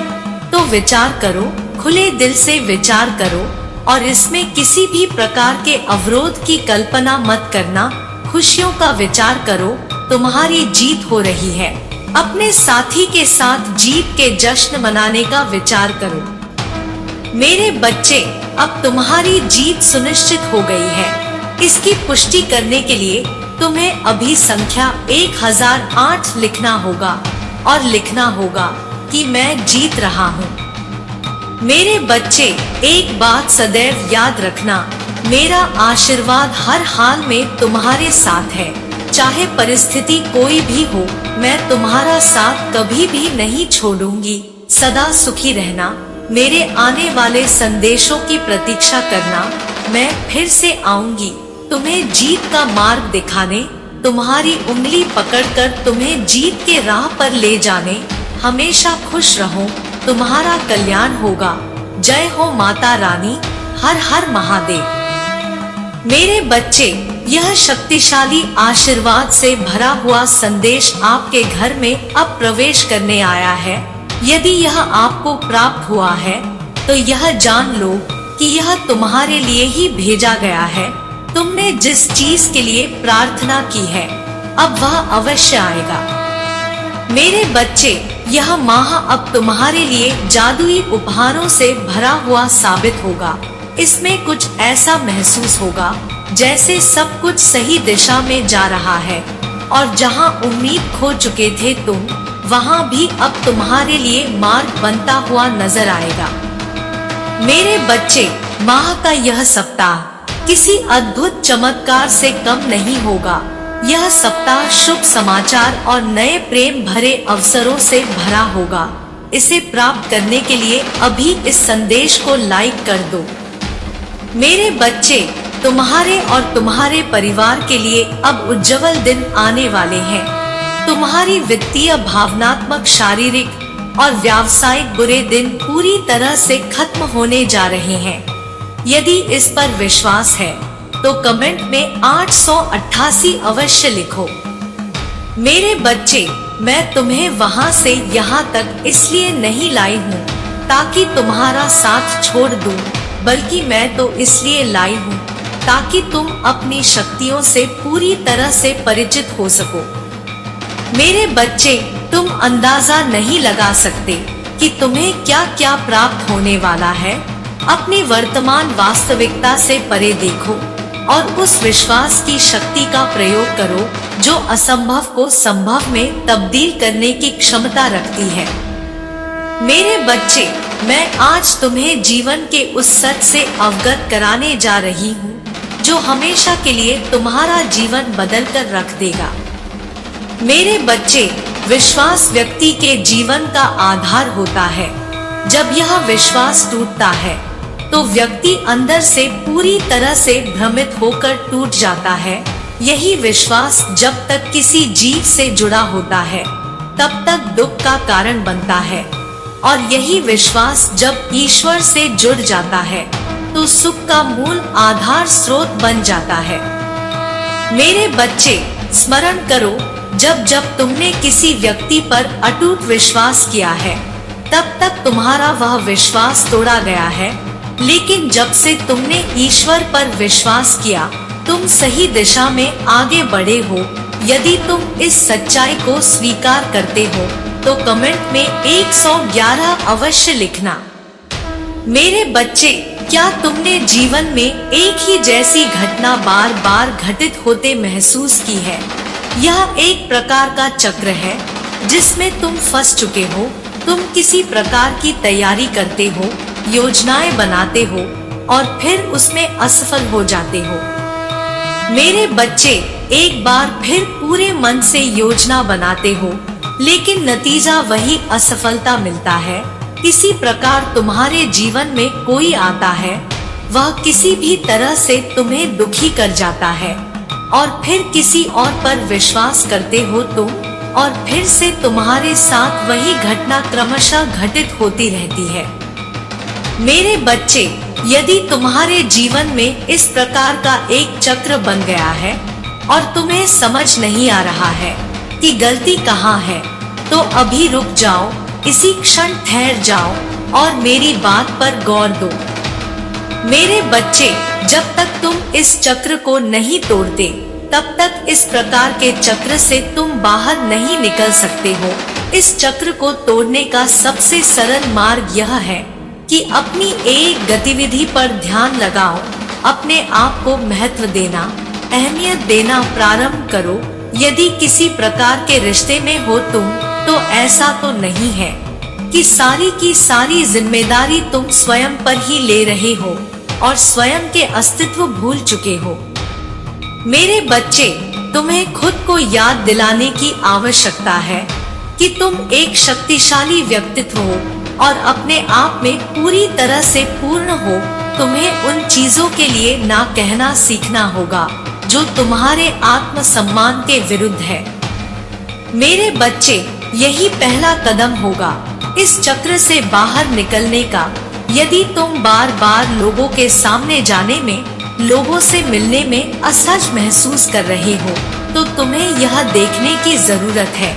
तो विचार करो, खुले दिल से विचार करो और इसमें किसी भी प्रकार के अवरोध की कल्पना मत करना। खुशियों का विचार करो, तुम्हारी जीत हो रही है। अपने साथी के साथ जीत के जश्न मनाने का विचार करो। मेरे बच्चे, अब तुम्हारी जीत सुनिश्चित हो गई है। इसकी पुष्टि करने के लिए तुम्हें अभी संख्या 1008 लिखना होगा और लिखना होगा कि मैं जीत रहा हूँ। मेरे बच्चे, एक बात सदैव याद रखना, मेरा आशीर्वाद हर हाल में तुम्हारे साथ है। चाहे परिस्थिति कोई भी हो, मैं तुम्हारा साथ कभी भी नहीं छोड़ूंगी। सदा सुखी रहना। मेरे आने वाले संदेशों की प्रतीक्षा करना। मैं फिर से आऊंगी तुम्हें जीत का मार्ग दिखाने, तुम्हारी उंगली पकड़कर तुम्हें जीत के राह पर ले जाने। हमेशा खुश रहो, तुम्हारा कल्याण होगा। जय हो माता रानी। हर हर महादेव। मेरे बच्चे, यह शक्तिशाली आशीर्वाद से भरा हुआ संदेश आपके घर में अब प्रवेश करने आया है। यदि यह आपको प्राप्त हुआ है तो यह जान लो कि यह तुम्हारे लिए ही भेजा गया है। तुमने जिस चीज के लिए प्रार्थना की है, अब वह अवश्य आएगा। मेरे बच्चे, यह माह अब तुम्हारे लिए जादुई उपहारों से भरा हुआ साबित होगा। इसमें कुछ ऐसा महसूस होगा जैसे सब कुछ सही दिशा में जा रहा है और जहां उम्मीद खो चुके थे तुम, वहां भी अब तुम्हारे लिए मार्ग बनता हुआ नजर आएगा। मेरे बच्चे, माह का यह सप्ताह किसी अद्भुत चमत्कार से कम नहीं होगा। यह सप्ताह शुभ समाचार और नए प्रेम भरे अवसरों से भरा होगा। इसे प्राप्त करने के लिए अभी इस संदेश को लाइक कर दो। मेरे बच्चे, तुम्हारे और तुम्हारे परिवार के लिए अब उज्जवल दिन आने वाले हैं। तुम्हारी वित्तीय, भावनात्मक, शारीरिक और व्यावसायिक बुरे दिन पूरी तरह से खत्म होने जा रहे हैं। यदि इस पर विश्वास है तो कमेंट में 888 अवश्य लिखो। मेरे बच्चे, मैं तुम्हें वहां से यहाँ तक इसलिए नहीं लाई हूँ ताकि तुम्हारा साथ छोड़ दूं, बल्कि मैं तो इसलिए लाई हूँ ताकि तुम अपनी शक्तियों से पूरी तरह से परिचित हो सको। मेरे बच्चे, तुम अंदाजा नहीं लगा सकते कि तुम्हें क्या क्या प्राप्त होने वाला है। अपनी वर्तमान वास्तविकता से परे देखो और उस विश्वास की शक्ति का प्रयोग करो जो असंभव को संभव में तब्दील करने की क्षमता रखती है। मेरे बच्चे, मैं आज तुम्हें जीवन के उस सच से अवगत कराने जा रही हूँ जो हमेशा के लिए तुम्हारा जीवन बदल कर रख देगा। मेरे बच्चे, विश्वास व्यक्ति के जीवन का आधार होता है। जब यह विश्वास टूटता है तो व्यक्ति अंदर से पूरी तरह से भ्रमित होकर टूट जाता है। यही विश्वास जब तक किसी जीव से जुड़ा होता है तब तक दुख का कारण बनता है, और यही विश्वास जब ईश्वर से जुड़ जाता है तो सुख का मूल आधार स्रोत बन जाता है। मेरे बच्चे, स्मरण करो, जब जब तुमने किसी व्यक्ति पर अटूट विश्वास किया है तब तक तुम्हारा वह विश्वास तोड़ा गया है, लेकिन जब से तुमने ईश्वर पर विश्वास किया तुम सही दिशा में आगे बढ़े हो। यदि तुम इस सच्चाई को स्वीकार करते हो तो कमेंट में 111 अवश्य लिखना। मेरे बच्चे, क्या तुमने जीवन में एक ही जैसी घटना बार बार घटित होते महसूस की है? यह एक प्रकार का चक्र है जिसमें तुम फंस चुके हो। तुम किसी प्रकार की तैयारी करते हो, योजनाएं बनाते हो और फिर उसमें असफल हो जाते हो। मेरे बच्चे, एक बार फिर पूरे मन से योजना बनाते हो लेकिन नतीजा वही असफलता मिलता है। इसी प्रकार तुम्हारे जीवन में कोई आता है, वह किसी भी तरह से तुम्हें दुखी कर जाता है और फिर किसी और पर विश्वास करते हो तुम, और फिर से तुम्हारे साथ वही घटना क्रमशः घटित होती रहती है। मेरे बच्चे, यदि तुम्हारे जीवन में इस प्रकार का एक चक्र बन गया है और तुम्हें समझ नहीं आ रहा है कि गलती कहाँ है, तो अभी रुक जाओ, इसी क्षण ठहर जाओ और मेरी बात पर गौर दो। मेरे बच्चे, जब तक तुम इस चक्र को नहीं तोड़ते तब तक इस प्रकार के चक्र से तुम बाहर नहीं निकल सकते हो। इस चक्र को तोड़ने का सबसे सरल मार्ग यह है कि अपनी एक गतिविधि पर ध्यान लगाओ, अपने आप को महत्व देना, अहमियत देना प्रारंभ करो। यदि किसी प्रकार के रिश्ते में हो तुम, तो ऐसा तो नहीं है कि सारी की सारी जिम्मेदारी तुम स्वयं पर ही ले रहे हो और स्वयं के अस्तित्व भूल चुके हो। मेरे बच्चे, तुम्हें खुद को याद दिलाने की आवश्यकता है कि तुम एक शक्तिशाली व्यक्तित्व हो और अपने आप में पूरी तरह से पूर्ण हो। तुम्हें उन चीजों के लिए ना कहना सीखना होगा जो तुम्हारे आत्मसम्मान के विरुद्ध है। मेरे बच्चे, यही पहला कदम होगा इस चक्र से बाहर निकलने का। यदि तुम बार बार लोगों के सामने जाने में, लोगों से मिलने में असहज महसूस कर रहे हो, तो तुम्हें यह देखने की जरूरत है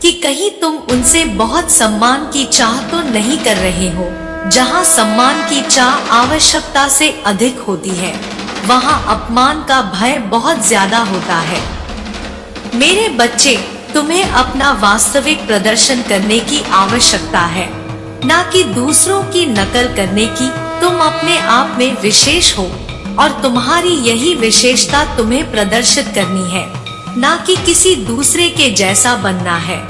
कि कहीं तुम उनसे बहुत सम्मान की चाह तो नहीं कर रहे हो। जहाँ सम्मान की चाह आवश्यकता से अधिक होती है, वहाँ अपमान का भय बहुत ज्यादा होता है। मेरे बच्चे, तुम्हें अपना वास्तविक प्रदर्शन करने की आवश्यकता है, ना कि दूसरों की नकल करने की। तुम अपने आप में विशेष हो और तुम्हारी यही विशेषता तुम्हें प्रदर्शित करनी है, ना कि किसी दूसरे के जैसा बनना है।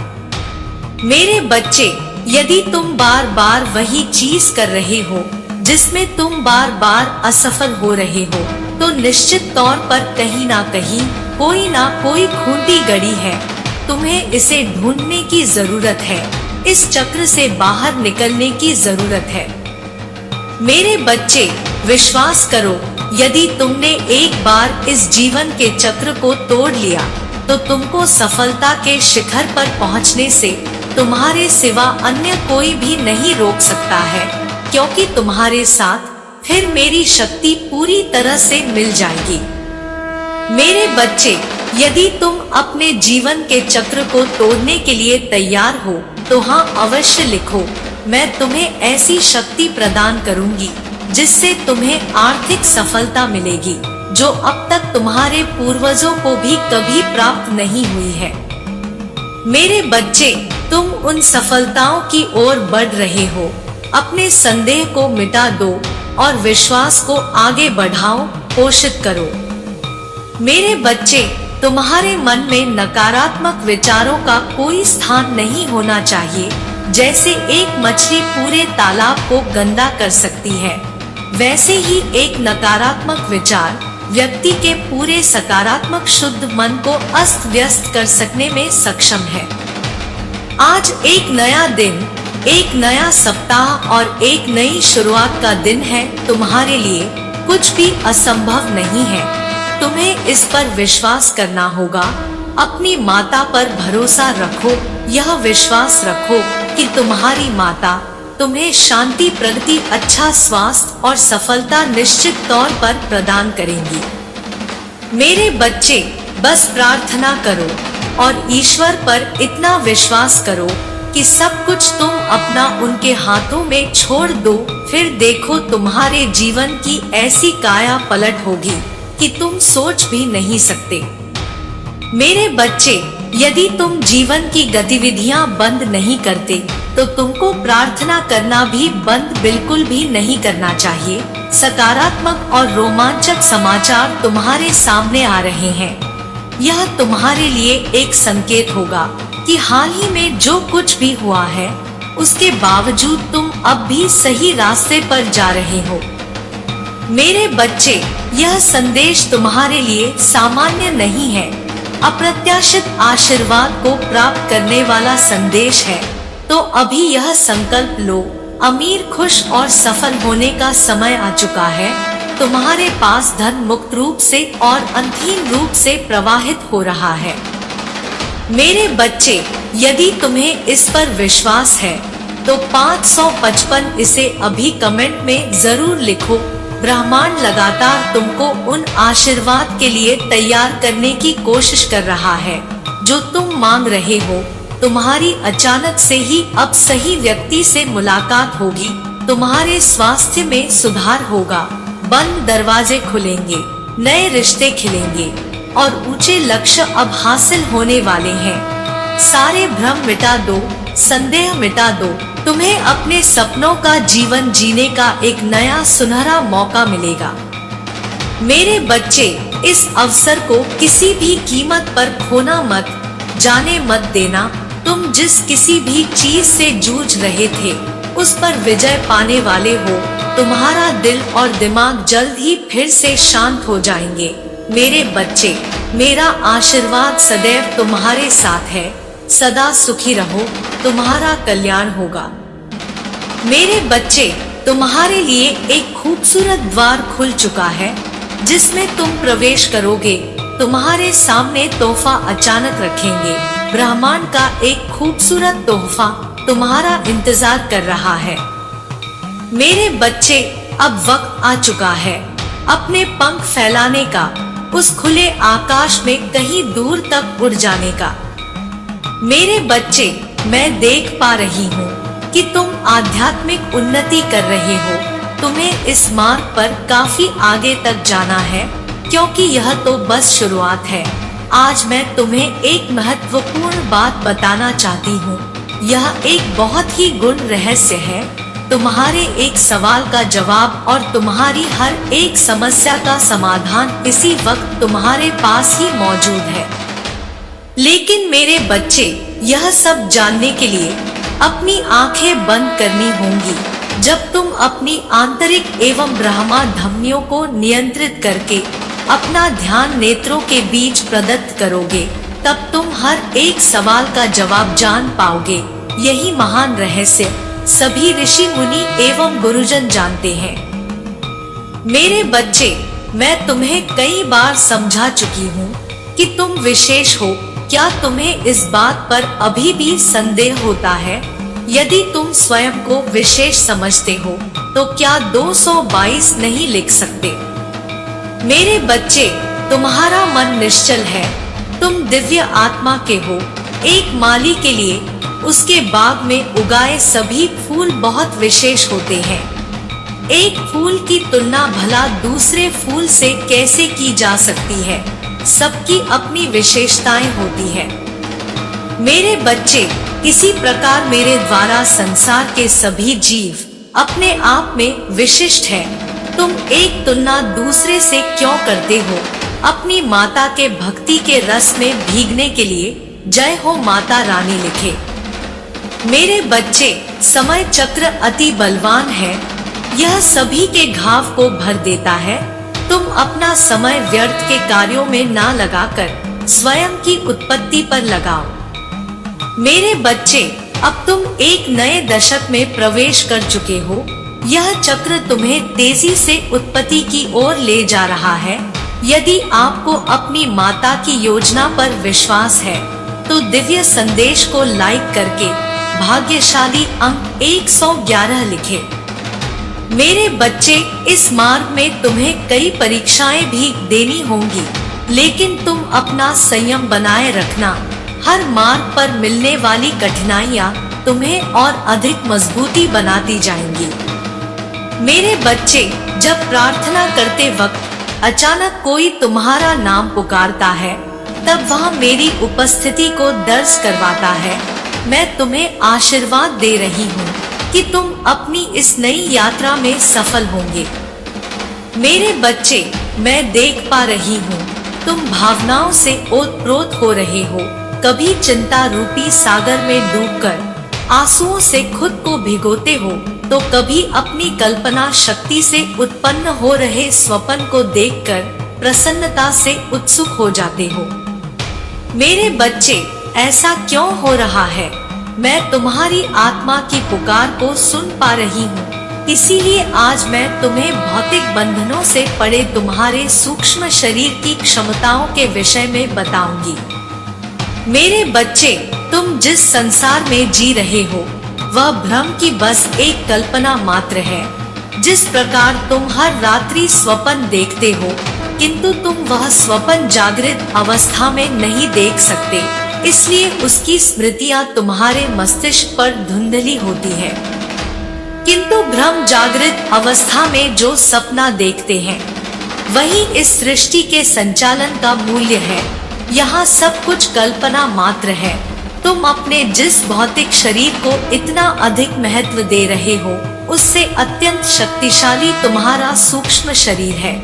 मेरे बच्चे, यदि तुम बार बार वही चीज कर रहे हो जिसमें तुम बार बार असफल हो रहे हो, तो निश्चित तौर पर कहीं ना कोई खूंटी गड़ी है। तुम्हें इसे ढूंढने की जरूरत है, इस चक्र से बाहर निकलने की जरूरत है। मेरे बच्चे, विश्वास करो, यदि तुमने एक बार इस जीवन के चक्र को तोड़ लिया तो तुमको सफलता के शिखर पर पहुंचने से तुम्हारे सिवा अन्य कोई भी नहीं रोक सकता है, क्योंकि तुम्हारे साथ फिर मेरी शक्ति पूरी तरह से मिल जाएगी। मेरे बच्चे, यदि तुम अपने जीवन के चक्र को तोड़ने के लिए तैयार हो तो हाँ अवश्य लिखो। मैं तुम्हें ऐसी शक्ति प्रदान करूंगी जिससे तुम्हें आर्थिक सफलता मिलेगी जो अब तक तुम्हारे पूर्वजों को भी कभी प्राप्त नहीं हुई है। मेरे बच्चे, तुम उन सफलताओं की ओर बढ़ रहे हो। अपने संदेह को मिटा दो और विश्वास को आगे बढ़ाओ, पोषित करो। मेरे बच्चे, तुम्हारे मन में नकारात्मक विचारों का कोई स्थान नहीं होना चाहिए। जैसे एक मछली पूरे तालाब को गंदा कर सकती है, वैसे ही एक नकारात्मक विचार व्यक्ति के पूरे सकारात्मक शुद्ध मन को अस्त व्यस्त कर सकने में सक्षम है। आज एक नया दिन, एक नया सप्ताह और एक नई शुरुआत का दिन है। तुम्हारे लिए कुछ भी असंभव नहीं है। तुम्हें इस पर विश्वास करना होगा। अपनी माता पर भरोसा रखो। यह विश्वास रखो कि तुम्हारी माता तुम्हें शांति, प्रगति, अच्छा स्वास्थ्य और सफलता निश्चित तौर पर प्रदान करेंगी। मेरे बच्चे, बस प्रार्थना करो और ईश्वर पर इतना विश्वास करो कि सब कुछ तुम अपना उनके हाथों में छोड़ दो। फिर देखो तुम्हारे जीवन की ऐसी काया पलट होगी कि तुम सोच भी नहीं सकते। मेरे बच्चे, यदि तुम जीवन की गतिविधियां बंद नहीं करते तो तुमको प्रार्थना करना भी बंद बिल्कुल भी नहीं करना चाहिए। सकारात्मक और रोमांचक समाचार तुम्हारे सामने आ रहे हैं। यह तुम्हारे लिए एक संकेत होगा कि हाल ही में जो कुछ भी हुआ है उसके बावजूद तुम अब भी सही रास्ते पर जा रहे हो। मेरे बच्चे, यह संदेश तुम्हारे लिए सामान्य नहीं है, अप्रत्याशित आशीर्वाद को प्राप्त करने वाला संदेश है। तो अभी यह संकल्प लो, अमीर, खुश और सफल होने का समय आ चुका है। तुम्हारे पास धन मुक्त रूप से और अंतहीन रूप से प्रवाहित हो रहा है। मेरे बच्चे, यदि तुम्हें इस पर विश्वास है तो 555 इसे अभी कमेंट में जरूर लिखो। ब्रह्मांड लगातार तुमको उन आशीर्वाद के लिए तैयार करने की कोशिश कर रहा है जो तुम मांग रहे हो। तुम्हारी अचानक से ही अब सही व्यक्ति से मुलाकात होगी। तुम्हारे स्वास्थ्य में सुधार होगा, बंद दरवाजे खुलेंगे, नए रिश्ते खिलेंगे और ऊंचे लक्ष्य अब हासिल होने वाले हैं। सारे भ्रम मिटा दो, संदेह मिटा दो। तुम्हें अपने सपनों का जीवन जीने का एक नया सुनहरा मौका मिलेगा। मेरे बच्चे, इस अवसर को किसी भी कीमत पर खोना मत, जाने मत देना। तुम जिस किसी भी चीज से जूझ रहे थे उस पर विजय पाने वाले हो। तुम्हारा दिल और दिमाग जल्द ही फिर से शांत हो जाएंगे। मेरे बच्चे, मेरा आशीर्वाद सदैव तुम्हारे साथ है। सदा सुखी रहो, तुम्हारा कल्याण होगा। मेरे बच्चे, तुम्हारे लिए एक खूबसूरत द्वार खुल चुका है जिसमें तुम प्रवेश करोगे। तुम्हारे सामने तोहफा अचानक रखेंगे। ब्रह्मांड का एक खूबसूरत तोहफा तुम्हारा इंतजार कर रहा है। मेरे बच्चे, अब वक्त आ चुका है अपने पंख फैलाने का, उस खुले आकाश में कहीं दूर तक उड़ जाने का। मेरे बच्चे, मैं देख पा रही हूँ कि तुम आध्यात्मिक उन्नति कर रहे हो। तुम्हें इस मार्ग पर काफी आगे तक जाना है, क्योंकि यह तो बस शुरुआत है। आज मैं तुम्हें एक महत्वपूर्ण बात बताना चाहती हूँ। यह एक बहुत ही गुण रहस्य है। तुम्हारे एक सवाल का जवाब और तुम्हारी हर एक समस्या का समाधान इसी वक्त तुम्हारे पास ही मौजूद है। लेकिन मेरे बच्चे, यह सब जानने के लिए अपनी आंखें बंद करनी होंगी। जब तुम अपनी आंतरिक एवं ब्रह्मा धमनियों को नियंत्रित करके अपना ध्यान नेत्रों के बीच प्रदत्त करोगे, तब तुम हर एक सवाल का जवाब जान पाओगे। यही महान रहस्य सभी ऋषि मुनि एवं गुरुजन जानते हैं। मेरे बच्चे, मैं तुम्हें कई बार समझा चुकी हूँ कि तुम विशेष हो, क्या तुम्हें इस बात पर अभी भी संदेह होता है? यदि तुम स्वयं को विशेष समझते हो तो क्या 222 नहीं लिख सकते? मेरे बच्चे, तुम्हारा मन निश्चल है, तुम दिव्य आत्मा के हो। एक माली के लिए उसके बाग में उगाए सभी फूल बहुत विशेष होते हैं। एक फूल की तुलना भला दूसरे फूल से कैसे की जा सकती है? सबकी अपनी विशेषताएं होती है। मेरे बच्चे, इसी प्रकार मेरे द्वारा संसार के सभी जीव अपने आप में विशिष्ट हैं। तुम एक तुलना दूसरे से क्यों करते हो? अपनी माता के भक्ति के रस में भीगने के लिए जय हो माता रानी लिखे। मेरे बच्चे, समय चक्र अति बलवान है, यह सभी के घाव को भर देता है। तुम अपना समय व्यर्थ के कार्यों में ना लगाकर स्वयं की उत्पत्ति पर लगाओ। मेरे बच्चे, अब तुम एक नए दशक में प्रवेश कर चुके हो। यह चक्र तुम्हें तेजी से उत्पत्ति की ओर ले जा रहा है। यदि आपको अपनी माता की योजना पर विश्वास है तो दिव्य संदेश को लाइक करके भाग्यशाली अंक 111 लिखे। मेरे बच्चे, इस मार्ग में तुम्हें कई परीक्षाएं भी देनी होंगी, लेकिन तुम अपना संयम बनाए रखना। हर मार्ग पर मिलने वाली कठिनाइयां तुम्हें और अधिक मजबूती बनाती जाएंगी। मेरे बच्चे, जब प्रार्थना करते वक्त अचानक कोई तुम्हारा नाम पुकारता है, तब वह मेरी उपस्थिति को दर्ज करवाता है। मैं तुम्हें आशीर्वाद दे रही हूँ कि तुम अपनी इस नई यात्रा में सफल होंगे। मेरे बच्चे, मैं देख पा रही हूँ तुम भावनाओं से ओतप्रोत हो रहे हो। कभी चिंता रूपी सागर में डूबकर आंसुओं से खुद को भिगोते हो, तो कभी अपनी कल्पना शक्ति से उत्पन्न हो रहे स्वप्न को देखकर प्रसन्नता से उत्सुक हो जाते हो। मेरे बच्चे, ऐसा क्यों हो रहा है? मैं तुम्हारी आत्मा की पुकार को सुन पा रही हूँ, इसीलिए आज मैं तुम्हें भौतिक बंधनों से पड़े तुम्हारे सूक्ष्म शरीर की क्षमताओं के विषय में बताऊंगी। मेरे बच्चे, तुम जिस संसार में जी रहे हो वह भ्रम की बस एक कल्पना मात्र है। जिस प्रकार तुम हर रात्रि स्वप्न देखते हो, किंतु तुम वह स्वप्न जागृत अवस्था में नहीं देख सकते, इसलिए उसकी स्मृतियां तुम्हारे मस्तिष्क पर धुंधली होती है। किंतु भ्रम जागृत अवस्था में जो सपना देखते हैं, वही इस सृष्टि के संचालन का मूल्य है। यहाँ सब कुछ कल्पना मात्र है। तुम अपने जिस भौतिक शरीर को इतना अधिक महत्व दे रहे हो, उससे अत्यंत शक्तिशाली तुम्हारा सूक्ष्म शरीर है।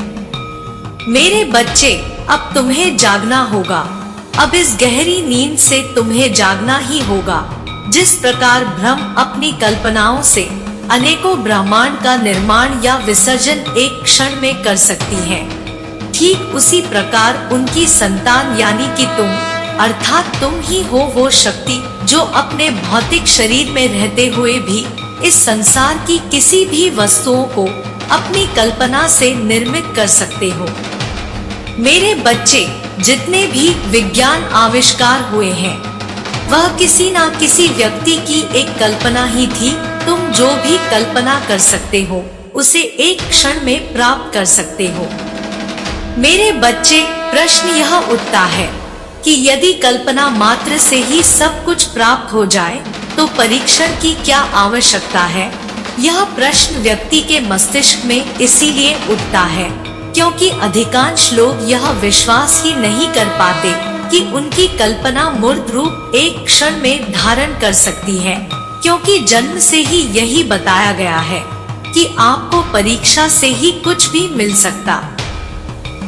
मेरे बच्चे, अब तुम्हें जागना होगा। अब इस गहरी नींद से तुम्हें जागना ही होगा। जिस प्रकार भ्रम अपनी कल्पनाओं से अनेकों ब्रह्मांड का निर्माण या विसर्जन एक क्षण में कर सकती है, ठीक उसी प्रकार उनकी संतान यानी कि तुम, अर्थात तुम ही हो वो शक्ति जो अपने भौतिक शरीर में रहते हुए भी इस संसार की किसी भी वस्तुओं को अपनी कल्पना से निर्मित कर सकते हो। मेरे बच्चे, जितने भी विज्ञान आविष्कार हुए हैं, वह किसी ना किसी व्यक्ति की एक कल्पना ही थी। तुम जो भी कल्पना कर सकते हो, उसे एक क्षण में प्राप्त कर सकते हो। मेरे बच्चे, प्रश्न यह उठता है कि यदि कल्पना मात्र से ही सब कुछ प्राप्त हो जाए, तो परीक्षण की क्या आवश्यकता है? यह प्रश्न व्यक्ति के मस्तिष्क में इसीलिए उठता है क्योंकि अधिकांश लोग यह विश्वास ही नहीं कर पाते कि उनकी कल्पना मूर्त रूप एक क्षण में धारण कर सकती है, क्योंकि जन्म से ही यही बताया गया है कि आपको परीक्षा से ही कुछ भी मिल सकता।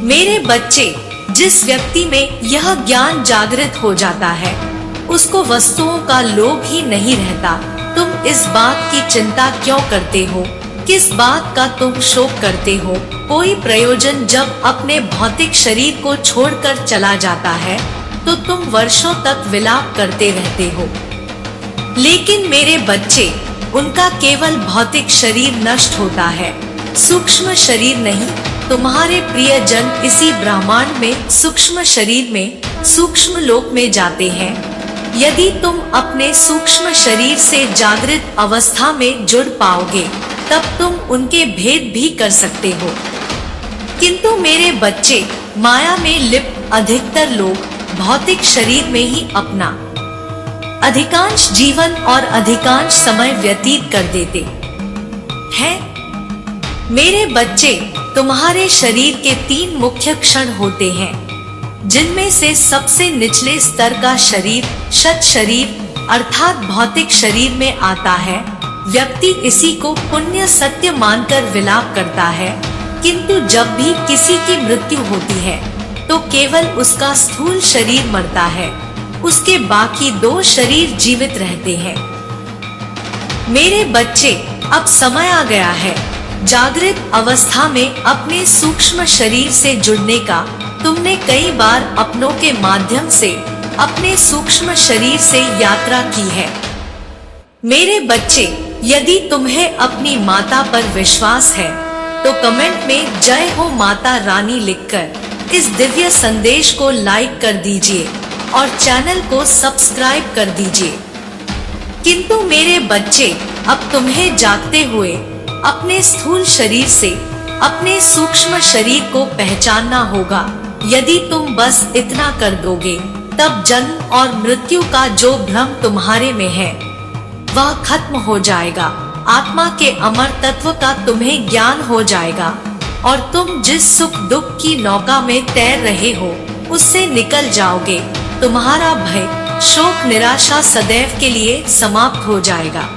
मेरे बच्चे, जिस व्यक्ति में यह ज्ञान जागृत हो जाता है, उसको वस्तुओं का लोभ ही नहीं रहता। तुम इस बात की चिंता क्यों करते हो? किस बात का तुम शोक करते हो? कोई प्रयोजन जब अपने भौतिक शरीर को छोड़कर चला जाता है, तो तुम वर्षों तक विलाप करते रहते हो। लेकिन मेरे बच्चे, उनका केवल भौतिक शरीर नष्ट होता है, सूक्ष्म शरीर नहीं। तुम्हारे प्रियजन इसी ब्रह्मांड में सूक्ष्म शरीर में सूक्ष्म लोक में जाते हैं। यदि तुम अपने सूक्ष्म शरीर से जागृत अवस्था में जुड़ पाओगे तब तुम उनके भेद भी कर सकते हो। किंतु मेरे बच्चे, माया में लिप्त अधिकतर लोग भौतिक शरीर में ही अपना अधिकांश जीवन और अधिकांश समय व्यतीत कर देते हैं। मेरे बच्चे, तुम्हारे शरीर के 3 मुख्य क्षण होते हैं, जिनमें से सबसे निचले स्तर का शरीर सत शरीर अर्थात भौतिक शरीर में आता है। व्यक्ति इसी को पुण्य सत्य मानकर विलाप करता है, किंतु जब भी किसी की मृत्यु होती है तो केवल उसका स्थूल शरीर मरता है, उसके बाकी 2 शरीर जीवित रहते हैं। मेरे बच्चे, अब समय आ गया है जागृत अवस्था में अपने सूक्ष्म शरीर से जुड़ने का। तुमने कई बार अपनों के माध्यम से अपने सूक्ष्म शरीर से यात्रा की है। मेरे बच्चे, यदि तुम्हें अपनी माता पर विश्वास है तो कमेंट में जय हो माता रानी लिखकर इस दिव्य संदेश को लाइक कर दीजिए और चैनल को सब्सक्राइब कर दीजिए। किंतु मेरे बच्चे, अब तुम्हें जागते हुए अपने स्थूल शरीर से अपने सूक्ष्म शरीर को पहचानना होगा। यदि तुम बस इतना कर दोगे तब जन्म और मृत्यु का जो भ्रम तुम्हारे में है वह खत्म हो जाएगा। आत्मा के अमर तत्व का तुम्हें ज्ञान हो जाएगा और तुम जिस सुख दुख की नौका में तैर रहे हो उससे निकल जाओगे। तुम्हारा भय, शोक, निराशा सदैव के लिए समाप्त हो जाएगा।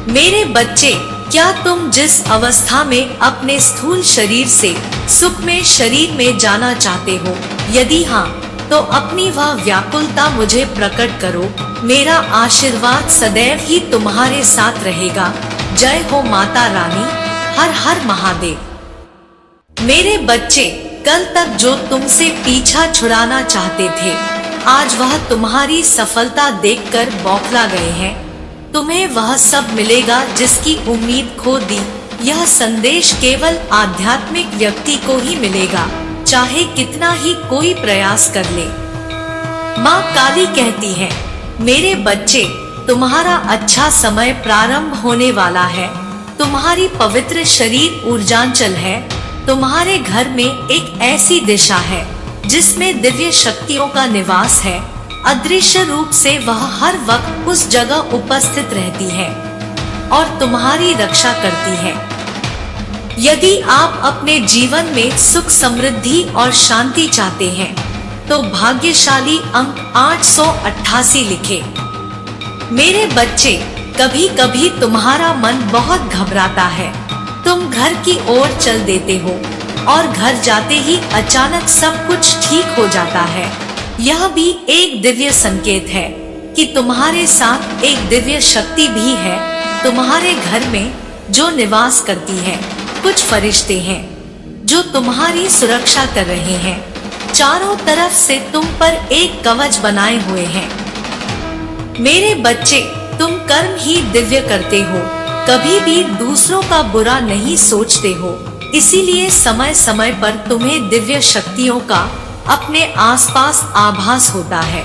मेरे बच्चे, क्या तुम जिस अवस्था में अपने स्थूल शरीर से सुखमय शरीर में जाना चाहते हो, यदि हाँ तो अपनी वह व्याकुलता मुझे प्रकट करो। मेरा आशीर्वाद सदैव ही तुम्हारे साथ रहेगा। जय हो माता रानी। हर हर महादेव। मेरे बच्चे, कल तक जो तुमसे पीछा छुड़ाना चाहते थे आज वह तुम्हारी सफलता देखकर बौखला गए हैं। तुम्हें वह सब मिलेगा जिसकी उम्मीद खो दी। यह संदेश केवल आध्यात्मिक व्यक्ति को ही मिलेगा, चाहे कितना ही कोई प्रयास कर ले। माँ काली कहती है, मेरे बच्चे, तुम्हारा अच्छा समय प्रारंभ होने वाला है। तुम्हारी पवित्र शरीर ऊर्जांचल है। तुम्हारे घर में एक ऐसी दिशा है जिसमें दिव्य शक्तियों का निवास है। अदृश्य रूप से वह हर वक्त उस जगह उपस्थित रहती है और तुम्हारी रक्षा करती है। यदि आप अपने जीवन में सुख, समृद्धि और शांति चाहते हैं तो भाग्यशाली अंक 888 लिखें। मेरे बच्चे, कभी कभी तुम्हारा मन बहुत घबराता है। तुम घर की ओर चल देते हो और घर जाते ही अचानक सब कुछ ठीक हो जाता है। यह भी एक दिव्य संकेत है कि तुम्हारे साथ एक दिव्य शक्ति भी है तुम्हारे घर में जो निवास करती है। कुछ फरिश्ते हैं जो तुम्हारी सुरक्षा कर रहे हैं। चारों तरफ से तुम पर एक कवच बनाए हुए हैं। मेरे बच्चे, तुम कर्म ही दिव्य करते हो, कभी भी दूसरों का बुरा नहीं सोचते हो। इसीलिए समय समय पर तुम्हें दिव्य शक्तियों का अपने आसपास आभास होता है।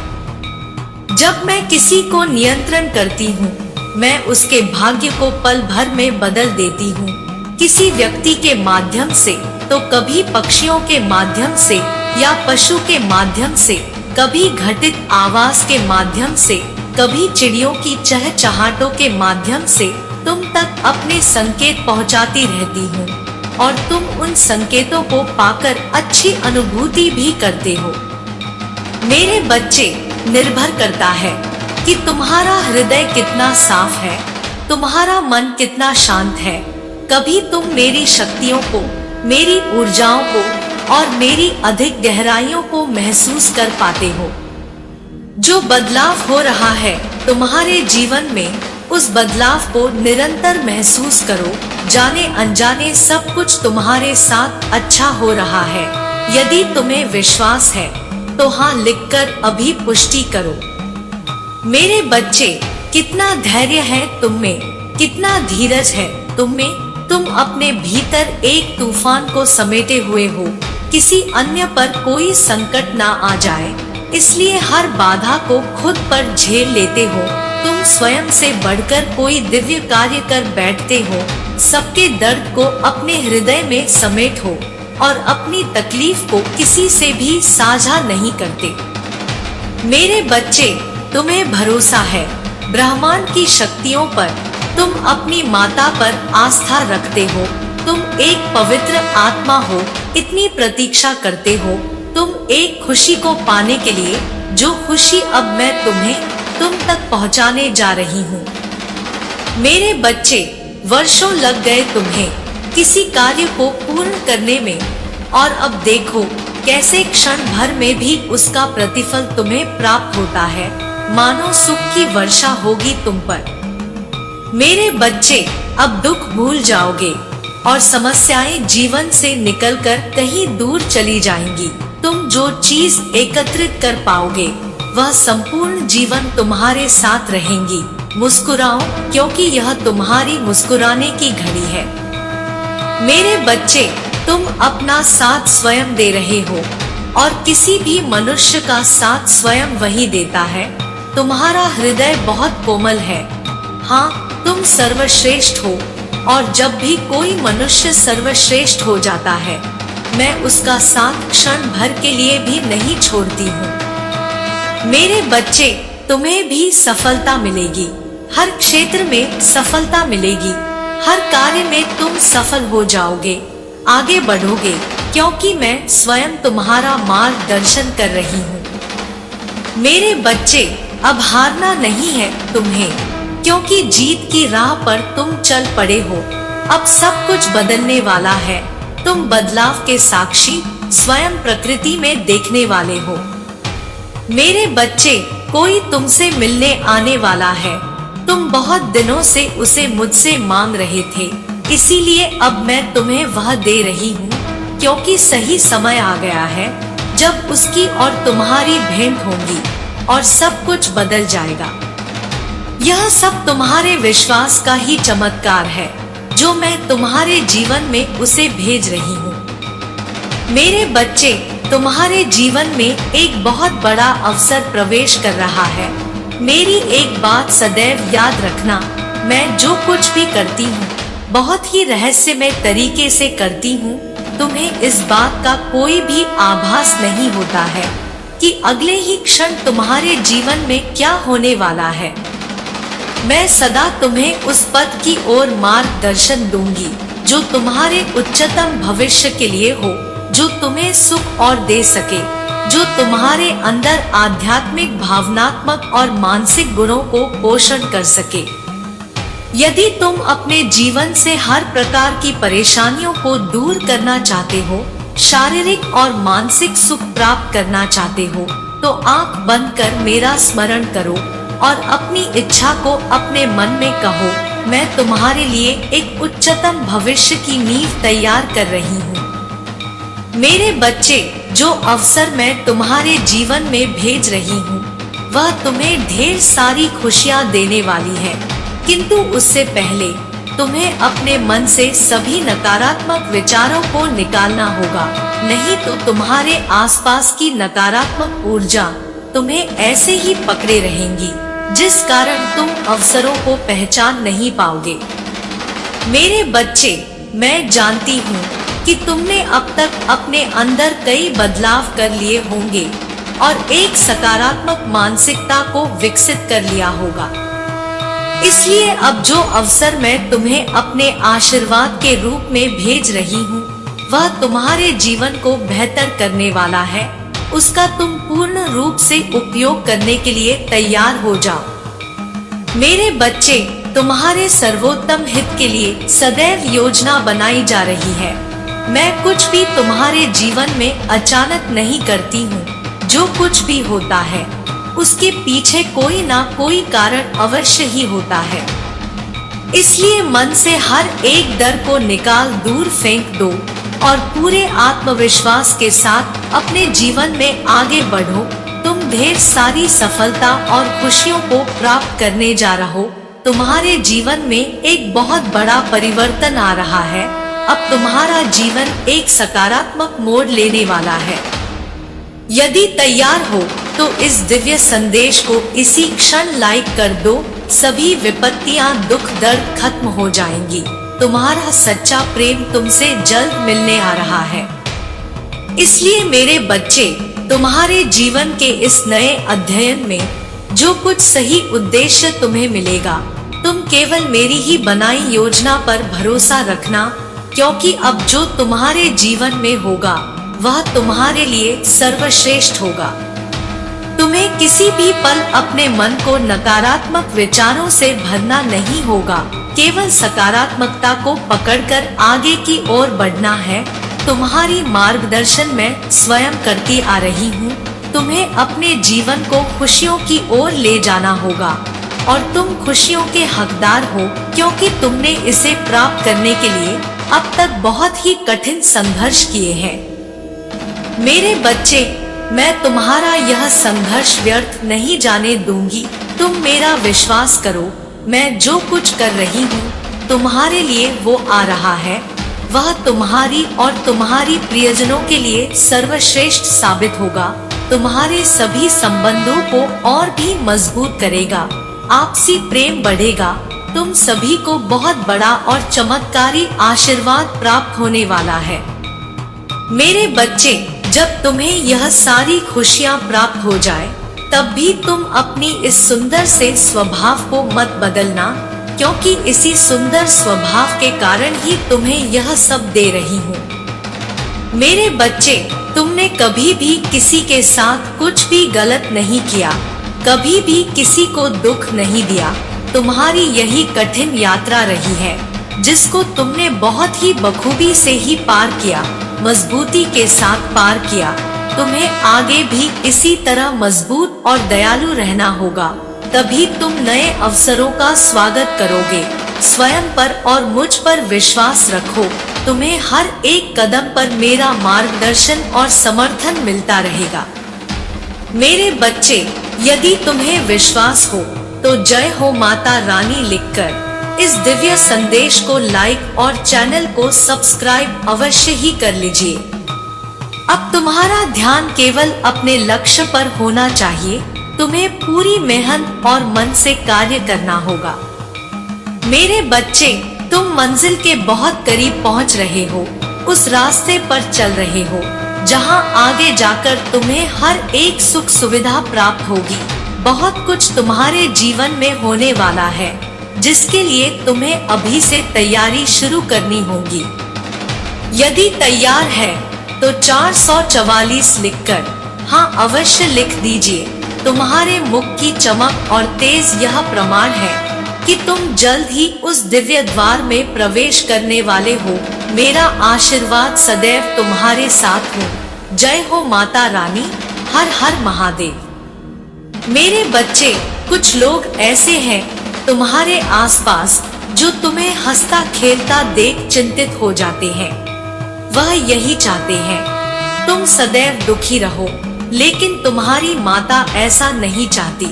जब मैं किसी को नियंत्रण करती हूँ, मैं उसके भाग्य को पल भर में बदल देती हूँ। किसी व्यक्ति के माध्यम से तो कभी पक्षियों के माध्यम से या पशु के माध्यम से, कभी घटित आवाज के माध्यम से, कभी चिड़ियों की चहचहाटों के माध्यम से तुम तक अपने संकेत पहुंचाती रहती हूँ और तुम उन संकेतों को पाकर अच्छी अनुभूति भी करते हो। मेरे बच्चे, निर्भर करता है कि तुम्हारा हृदय कितना साफ है, तुम्हारा मन कितना शांत है। कभी तुम मेरी शक्तियों को, मेरी ऊर्जाओं को और मेरी अधिक गहराइयों को महसूस कर पाते हो। जो बदलाव हो रहा है तुम्हारे जीवन में, उस बदलाव को निरंतर महसूस करो। जाने अनजाने सब कुछ तुम्हारे साथ अच्छा हो रहा है। यदि तुम्हें विश्वास है तो हाँ लिखकर अभी पुष्टि करो। मेरे बच्चे, कितना धैर्य है तुम में, कितना धीरज है तुम में। तुम अपने भीतर एक तूफान को समेटे हुए हो, किसी अन्य पर कोई संकट ना आ जाए, इसलिए हर बाधा को खुद पर झेल लेते हो। तुम स्वयं से बढ़कर कोई दिव्य कार्य कर बैठते हो, सबके दर्द को अपने हृदय में समेट हो और अपनी तकलीफ को किसी से भी साझा नहीं करते। मेरे बच्चे, तुम्हें भरोसा है ब्रह्मांड की शक्तियों पर, तुम अपनी माता पर आस्था रखते हो, तुम एक पवित्र आत्मा हो, इतनी प्रतीक्षा करते हो तुम एक खुशी को पाने के लिए, जो खुशी अब मैं तुम तक पहुंचाने जा रही हूँ। मेरे बच्चे, वर्षों लग गए तुम्हें किसी कार्य को पूर्ण करने में, और अब देखो कैसे क्षण भर में भी उसका प्रतिफल तुम्हें प्राप्त होता है, मानो सुख की वर्षा होगी तुम पर। मेरे बच्चे, अब दुख भूल जाओगे और समस्याएं जीवन से निकलकर कहीं दूर चली जाएंगी। तुम जो चीज एकत्रित कर पाओगे वह संपूर्ण जीवन तुम्हारे साथ रहेंगी। मुस्कुराओ, क्योंकि यह तुम्हारी मुस्कुराने की घड़ी है। मेरे बच्चे, तुम अपना साथ स्वयं दे रहे हो और किसी भी मनुष्य का साथ स्वयं वही देता है। तुम्हारा हृदय बहुत कोमल है। हाँ, तुम सर्वश्रेष्ठ हो और जब भी कोई मनुष्य सर्वश्रेष्ठ हो जाता है, मैं उसका साथ क्षण भर के लिए भी नहीं छोड़ती हूँ। मेरे बच्चे, तुम्हें भी सफलता मिलेगी, हर क्षेत्र में सफलता मिलेगी, हर कार्य में तुम सफल हो जाओगे, आगे बढ़ोगे, क्योंकि मैं स्वयं तुम्हारा मार्गदर्शन कर रही हूँ। मेरे बच्चे, अब हारना नहीं है तुम्हें, क्योंकि जीत की राह पर तुम चल पड़े हो। अब सब कुछ बदलने वाला है, तुम बदलाव के साक्षी स्वयं प्रकृति में देखने वाले हो। मेरे बच्चे, कोई तुमसे मिलने आने वाला है, तुम बहुत दिनों से उसे मुझसे मांग रहे थे, इसीलिए अब मैं तुम्हें वह दे रही हूँ, क्योंकि सही समय आ गया है जब उसकी और तुम्हारी भेंट होगी और सब कुछ बदल जाएगा। यह सब तुम्हारे विश्वास का ही चमत्कार है, जो मैं तुम्हारे जीवन में उसे भेज रही हूँ। मेरे बच्चे, तुम्हारे जीवन में एक बहुत बड़ा अवसर प्रवेश कर रहा है। मेरी एक बात सदैव याद रखना, मैं जो कुछ भी करती हूँ बहुत ही रहस्यमय तरीके से करती हूँ। तुम्हें इस बात का कोई भी आभास नहीं होता है कि अगले ही क्षण तुम्हारे जीवन में क्या होने वाला है। मैं सदा तुम्हें उस पथ की ओर मार्गदर्शन दूंगी जो तुम्हारे उच्चतम भविष्य के लिए हो, जो तुम्हें सुख और दे सके, जो तुम्हारे अंदर आध्यात्मिक, भावनात्मक और मानसिक गुणों को पोषण कर सके। यदि तुम अपने जीवन से हर प्रकार की परेशानियों को दूर करना चाहते हो, शारीरिक और मानसिक सुख प्राप्त करना चाहते हो, तो आंख बंद कर मेरा स्मरण करो और अपनी इच्छा को अपने मन में कहो। मैं तुम्हारे लिए एक उच्चतम भविष्य की नींव तैयार कर रही हूँ। मेरे बच्चे, जो अवसर मैं तुम्हारे जीवन में भेज रही हूँ वह तुम्हें ढेर सारी खुशियाँ देने वाली है, किंतु उससे पहले तुम्हें अपने मन से सभी नकारात्मक विचारों को निकालना होगा, नहीं तो तुम्हारे आसपास की नकारात्मक ऊर्जा तुम्हें ऐसे ही पकड़े रहेंगी, जिस कारण तुम अवसरों को पहचान नहीं पाओगे। मेरे बच्चे, मैं जानती हूँ कि तुमने अब तक अपने अंदर कई बदलाव कर लिए होंगे और एक सकारात्मक मानसिकता को विकसित कर लिया होगा। इसलिए अब जो अवसर मैं तुम्हें अपने आशीर्वाद के रूप में भेज रही हूँ वह तुम्हारे जीवन को बेहतर करने वाला है। उसका तुम पूर्ण रूप से उपयोग करने के लिए तैयार हो जाओ। मेरे बच्चे, तुम्हारे सर्वोत्तम हित के लिए सदैव योजना बनाई जा रही है। मैं कुछ भी तुम्हारे जीवन में अचानक नहीं करती हूँ। जो कुछ भी होता है उसके पीछे कोई ना कोई कारण अवश्य ही होता है। इसलिए मन से हर एक डर को निकाल दूर फेंक दो और पूरे आत्मविश्वास के साथ अपने जीवन में आगे बढ़ो। तुम ढेर सारी सफलता और खुशियों को प्राप्त करने जा रहे हो। तुम्हारे जीवन में एक बहुत बड़ा परिवर्तन आ रहा है। अब तुम्हारा जीवन एक सकारात्मक मोड़ लेने वाला है। यदि तैयार हो तो इस दिव्य संदेश को इसी क्षण लाइक कर दो। सभी विपत्तियां, दुख, दर्द खत्म हो जाएंगी। तुम्हारा सच्चा प्रेम तुमसे जल्द मिलने आ रहा है। इसलिए मेरे बच्चे, तुम्हारे जीवन के इस नए अध्ययन में जो कुछ सही उद्देश्य तुम्हें मिलेगा, तुम केवल मेरी ही बनाई योजना पर भरोसा रखना, क्योंकि अब जो तुम्हारे जीवन में होगा वह तुम्हारे लिए सर्वश्रेष्ठ होगा। तुम्हें किसी भी पल अपने मन को नकारात्मक विचारों से भरना नहीं होगा। केवल सकारात्मकता को पकड़कर आगे की ओर बढ़ना है। तुम्हारी मार्गदर्शन मैं स्वयं करती आ रही हूँ। तुम्हें अपने जीवन को खुशियों की ओर ले जाना होगा और तुम खुशियों के हकदार हो, क्योंकि तुमने इसे प्राप्त करने के लिए अब तक बहुत ही कठिन संघर्ष किए हैं। मेरे बच्चे, मैं तुम्हारा यह संघर्ष व्यर्थ नहीं जाने दूंगी। तुम मेरा विश्वास करो, मैं जो कुछ कर रही हूँ तुम्हारे लिए वो आ रहा है, वह तुम्हारी और तुम्हारी प्रियजनों के लिए सर्वश्रेष्ठ साबित होगा। तुम्हारे सभी संबंधों को और भी मजबूत करेगा। आपसी प्रेम बढ़ेगा। तुम सभी को बहुत बड़ा और चमत्कारी आशीर्वाद प्राप्त होने वाला है। मेरे बच्चे, जब तुम्हें यह सारी खुशियाँ प्राप्त हो जाए, तब भी तुम अपनी इस सुंदर से स्वभाव को मत बदलना, क्योंकि इसी सुंदर स्वभाव के कारण ही तुम्हें यह सब दे रही हूँ। मेरे बच्चे, तुमने कभी भी किसी के साथ कुछ भी गलत नहीं किया, कभी भी किसी को दुख नहीं दिया। तुम्हारी यही कठिन यात्रा रही है, जिसको तुमने बहुत ही बखूबी से ही पार किया, मजबूती के साथ पार किया। तुम्हें आगे भी इसी तरह मजबूत और दयालु रहना होगा, तभी तुम नए अवसरों का स्वागत करोगे। स्वयं पर और मुझ पर विश्वास रखो। तुम्हें हर एक कदम पर मेरा मार्गदर्शन और समर्थन मिलता रहेगा। मेरे बच्चे, यदि तुम्हें विश्वास हो तो जय हो माता रानी लिखकर इस दिव्य संदेश को लाइक और चैनल को सब्सक्राइब अवश्य ही कर लीजिए। अब तुम्हारा ध्यान केवल अपने लक्ष्य पर होना चाहिए। तुम्हें पूरी मेहनत और मन से कार्य करना होगा। मेरे बच्चे, तुम मंजिल के बहुत करीब पहुंच रहे हो। उस रास्ते पर चल रहे हो जहां आगे जाकर तुम्हें हर एक सुख सुविधा प्राप्त होगी। बहुत कुछ तुम्हारे जीवन में होने वाला है, जिसके लिए तुम्हें अभी से तैयारी शुरू करनी होगी। यदि तैयार है तो 444 लिखकर हाँ अवश्य लिख दीजिए। तुम्हारे मुख की चमक और तेज यह प्रमाण है कि तुम जल्द ही उस दिव्य द्वार में प्रवेश करने वाले हो। मेरा आशीर्वाद सदैव तुम्हारे साथ हो। जय हो माता रानी। हर हर महादेव। मेरे बच्चे, कुछ लोग ऐसे हैं तुम्हारे आसपास जो तुम्हें हंसता खेलता देख चिंतित हो जाते हैं। वह यही चाहते हैं तुम सदैव दुखी रहो, लेकिन तुम्हारी माता ऐसा नहीं चाहती।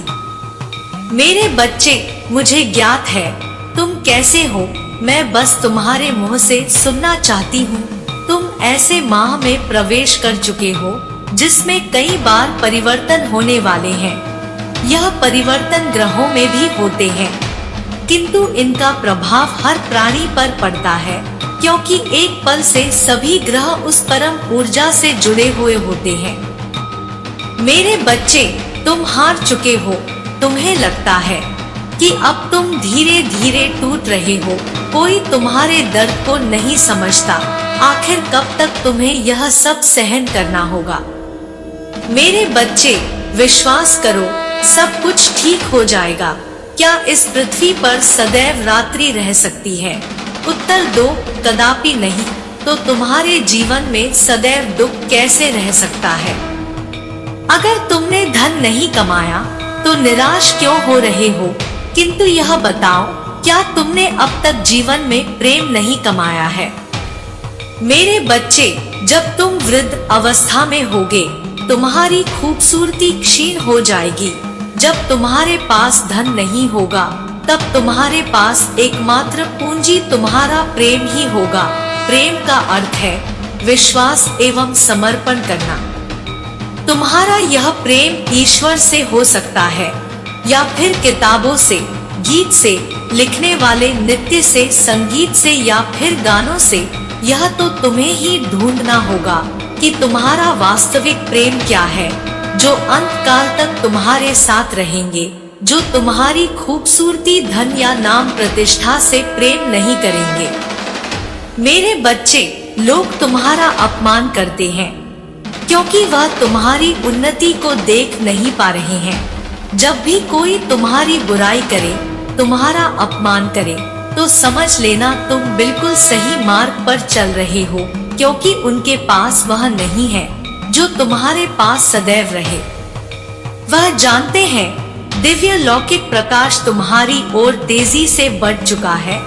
मेरे बच्चे, मुझे ज्ञात है तुम कैसे हो। मैं बस तुम्हारे मुंह से सुनना चाहती हूँ। तुम ऐसे माह में प्रवेश कर चुके हो जिसमें कई बार परिवर्तन होने वाले हैं। यह परिवर्तन ग्रहों में भी होते हैं, किंतु इनका प्रभाव हर प्राणी पर पड़ता है, क्योंकि एक पल से सभी ग्रह उस परम ऊर्जा से जुड़े हुए होते हैं। मेरे बच्चे, तुम हार चुके हो। तुम्हें लगता है कि अब तुम धीरे धीरे टूट रहे हो। कोई तुम्हारे दर्द को नहीं समझता। आखिर कब तक तुम्हें यह सब सहन करना होगा। मेरे बच्चे, विश्वास करो, सब कुछ ठीक हो जाएगा। क्या इस पृथ्वी पर सदैव रात्रि रह सकती है? उत्तर दो, कदापि नहीं। तो तुम्हारे जीवन में सदैव दुख कैसे रह सकता है? अगर तुमने धन नहीं कमाया तो निराश क्यों हो रहे हो? किंतु यह बताओ, क्या तुमने अब तक जीवन में प्रेम नहीं कमाया है? मेरे बच्चे, जब तुम वृद्ध अवस्था में होगे, तुम्हारी खूबसूरती क्षीण हो जाएगी। जब तुम्हारे पास धन नहीं होगा तब तुम्हारे पास एकमात्र पूंजी तुम्हारा प्रेम ही होगा। प्रेम का अर्थ है विश्वास एवं समर्पण करना। तुम्हारा यह प्रेम ईश्वर से हो सकता है या फिर किताबों से, गीत से, लिखने वाले नृत्य से, संगीत से या फिर गानों से। यह तो तुम्हें ही ढूंढना होगा कि तुम्हारा वास्तविक प्रेम क्या है, जो अंत काल तक तुम्हारे साथ रहेंगे, जो तुम्हारी खूबसूरती, धन या नाम प्रतिष्ठा से प्रेम नहीं करेंगे। मेरे बच्चे, लोग तुम्हारा अपमान करते हैं क्योंकि वह तुम्हारी उन्नति को देख नहीं पा रहे हैं। जब भी कोई तुम्हारी बुराई करे, तुम्हारा अपमान करे, तो समझ लेना तुम बिल्कुल सही मार्ग पर चल रहे हो, क्योंकि उनके पास वह नहीं है जो तुम्हारे पास सदैव रहे। वह जानते हैं दिव्य लौकिक प्रकाश तुम्हारी ओर तेजी से बढ़ चुका है।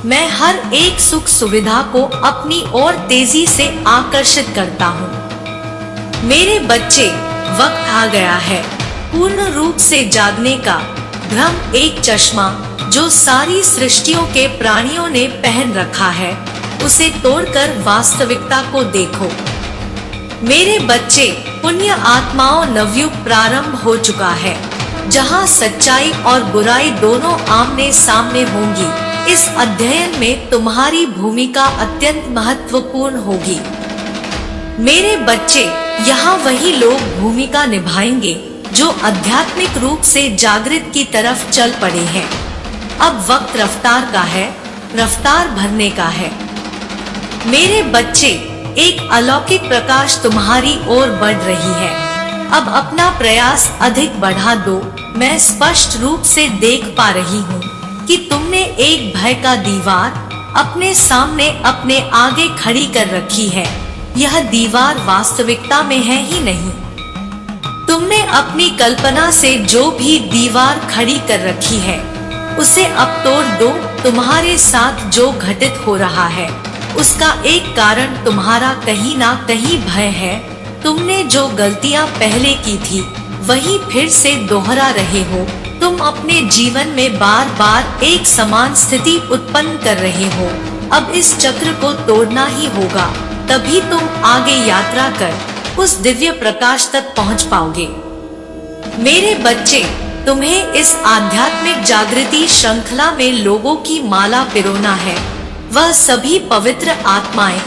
मैं हर एक सुख सुविधा को अपनी ओर तेजी से आकर्षित करता हूँ। मेरे बच्चे, वक्त आ गया है पूर्ण रूप से जागने का। भ्रम एक चश्मा जो सारी सृष्टियों के प्राणियों ने पहन रखा है, उसे तोड़कर वास्तविकता को देखो। मेरे बच्चे, पुण्य आत्माओं नवयुग प्रारंभ हो चुका है, जहां सच्चाई और बुराई दोनों आमने सामने होंगी। इस अध्ययन में तुम्हारी भूमिका अत्यंत महत्वपूर्ण होगी। मेरे बच्चे, यहाँ वही लोग भूमिका निभाएंगे जो आध्यात्मिक रूप से जागृत की तरफ चल पड़े हैं। अब वक्त रफ्तार का है, रफ्तार भरने का है। मेरे बच्चे, एक अलौकिक प्रकाश तुम्हारी ओर बढ़ रही है। अब अपना प्रयास अधिक बढ़ा दो। मैं स्पष्ट रूप से देख पा रही हूँ कि तुमने एक भय का दीवार अपने सामने, अपने आगे खड़ी कर रखी है। यह दीवार वास्तविकता में है ही नहीं। तुमने अपनी कल्पना से जो भी दीवार खड़ी कर रखी है, उसे अब तोड़ दो। तुम्हारे साथ जो घटित हो रहा है, उसका एक कारण तुम्हारा कहीं ना कहीं भय है। तुमने जो गलतियां पहले की थी, वही फिर से दोहरा रहे हो। तुम अपने जीवन में बार बार एक समान स्थिति उत्पन्न कर रहे हो। अब इस चक्र को तोड़ना ही होगा, तभी तुम आगे यात्रा कर उस दिव्य प्रकाश तक पहुंच पाओगे। मेरे बच्चे, तुम्हें इस आध्यात्मिक जागृति श्रृंखला में लोगों की माला पिरोना है। वह सभी पवित्र आत्माएं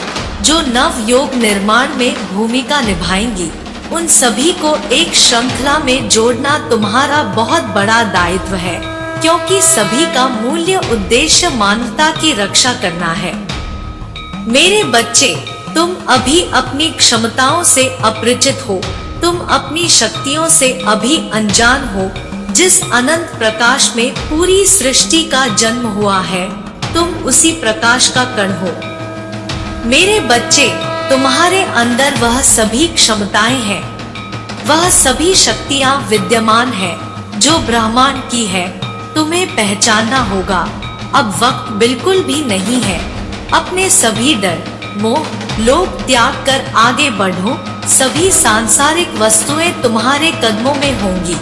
जो नव योग निर्माण में भूमिका निभाएंगी, उन सभी को एक श्रृंखला में जोड़ना तुम्हारा बहुत बड़ा दायित्व है, क्योंकि सभी का मूल्य उद्देश्य मानवता की रक्षा करना है। मेरे बच्चे, तुम अभी अपनी क्षमताओं से अपरिचित हो। तुम अपनी शक्तियों से अभी अनजान हो। जिस अनंत प्रकाश में पूरी सृष्टि का जन्म हुआ है, तुम उसी प्रकाश का कण हो। मेरे बच्चे, तुम्हारे अंदर वह सभी क्षमताएं हैं, वह सभी शक्तियां विद्यमान हैं जो ब्रह्मांड की है। तुम्हें पहचानना होगा, अब वक्त बिल्कुल भी नहीं है। अपने सभी डर, मोह, लोभ त्याग कर आगे बढ़ो। सभी सांसारिक वस्तुएं तुम्हारे कदमों में होंगी।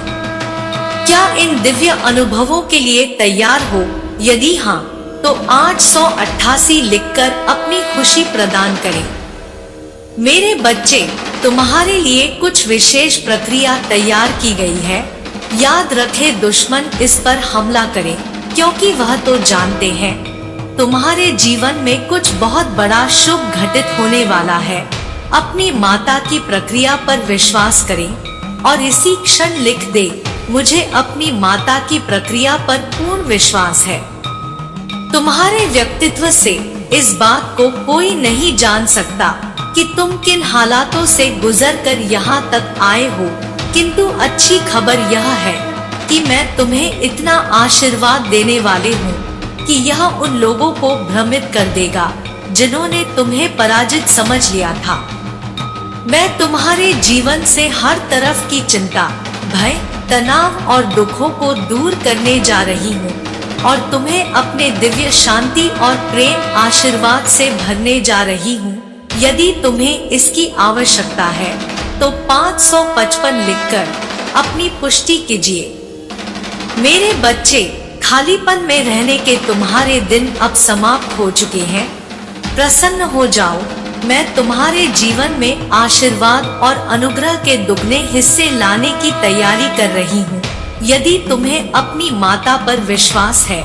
क्या इन दिव्य अनुभवों के लिए तैयार हो? यदि हाँ, तो 888 लिखकर अपनी खुशी प्रदान करें। मेरे बच्चे, तुम्हारे लिए कुछ विशेष प्रक्रिया तैयार की गई है। याद रखे, दुश्मन इस पर हमला करे, क्योंकि वह तो जानते हैं तुम्हारे जीवन में कुछ बहुत बड़ा शुभ घटित होने वाला है। अपनी माता की प्रक्रिया पर विश्वास करें और इसी क्षण लिख दे, मुझे अपनी माता की प्रक्रिया पर पूर्ण विश्वास है। तुम्हारे व्यक्तित्व से इस बात को कोई नहीं जान सकता कि तुम किन हालातों से गुजरकर यहाँ तक आए हो, किंतु अच्छी खबर यह है कि मैं तुम्हें इतना आशीर्वाद देने वाले हूँ कि यह उन लोगों को भ्रमित कर देगा जिन्होंने तुम्हें पराजित समझ लिया था। मैं तुम्हारे जीवन से हर तरफ की चिंता, भय, तनाव और दुखों को दूर करने जा रही हूँ और तुम्हें अपने दिव्य शांति और प्रेम आशीर्वाद से भरने जा रही हूँ। यदि तुम्हें इसकी आवश्यकता है तो 555 लिखकर अपनी पुष्टि कीजिए। मेरे बच्चे, खालीपन में रहने के तुम्हारे दिन अब समाप्त हो चुके हैं। प्रसन्न हो जाओ, मैं तुम्हारे जीवन में आशीर्वाद और अनुग्रह के दुगने हिस्से लाने की तैयारी कर रही हूँ। यदि तुम्हें अपनी माता पर विश्वास है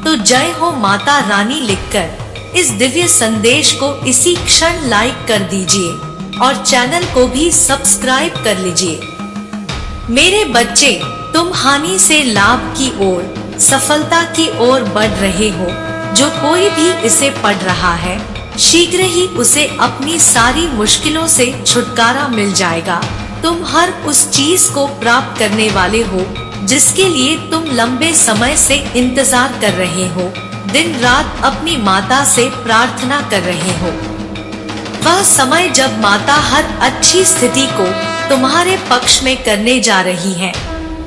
तो जय हो माता रानी लिखकर इस दिव्य संदेश को इसी क्षण लाइक कर दीजिए और चैनल को भी सब्सक्राइब कर लीजिए। मेरे बच्चे, तुम हानि से लाभ की ओर, सफलता की ओर बढ़ रहे हो। जो कोई भी इसे पढ़ रहा है, शीघ्र ही उसे अपनी सारी मुश्किलों से छुटकारा मिल जाएगा। तुम हर उस चीज को प्राप्त करने वाले हो जिसके लिए तुम लंबे समय से इंतजार कर रहे हो। दिन रात अपनी माता से प्रार्थना कर रहे हो। वह समय जब माता हर अच्छी स्थिति को तुम्हारे पक्ष में करने जा रही है।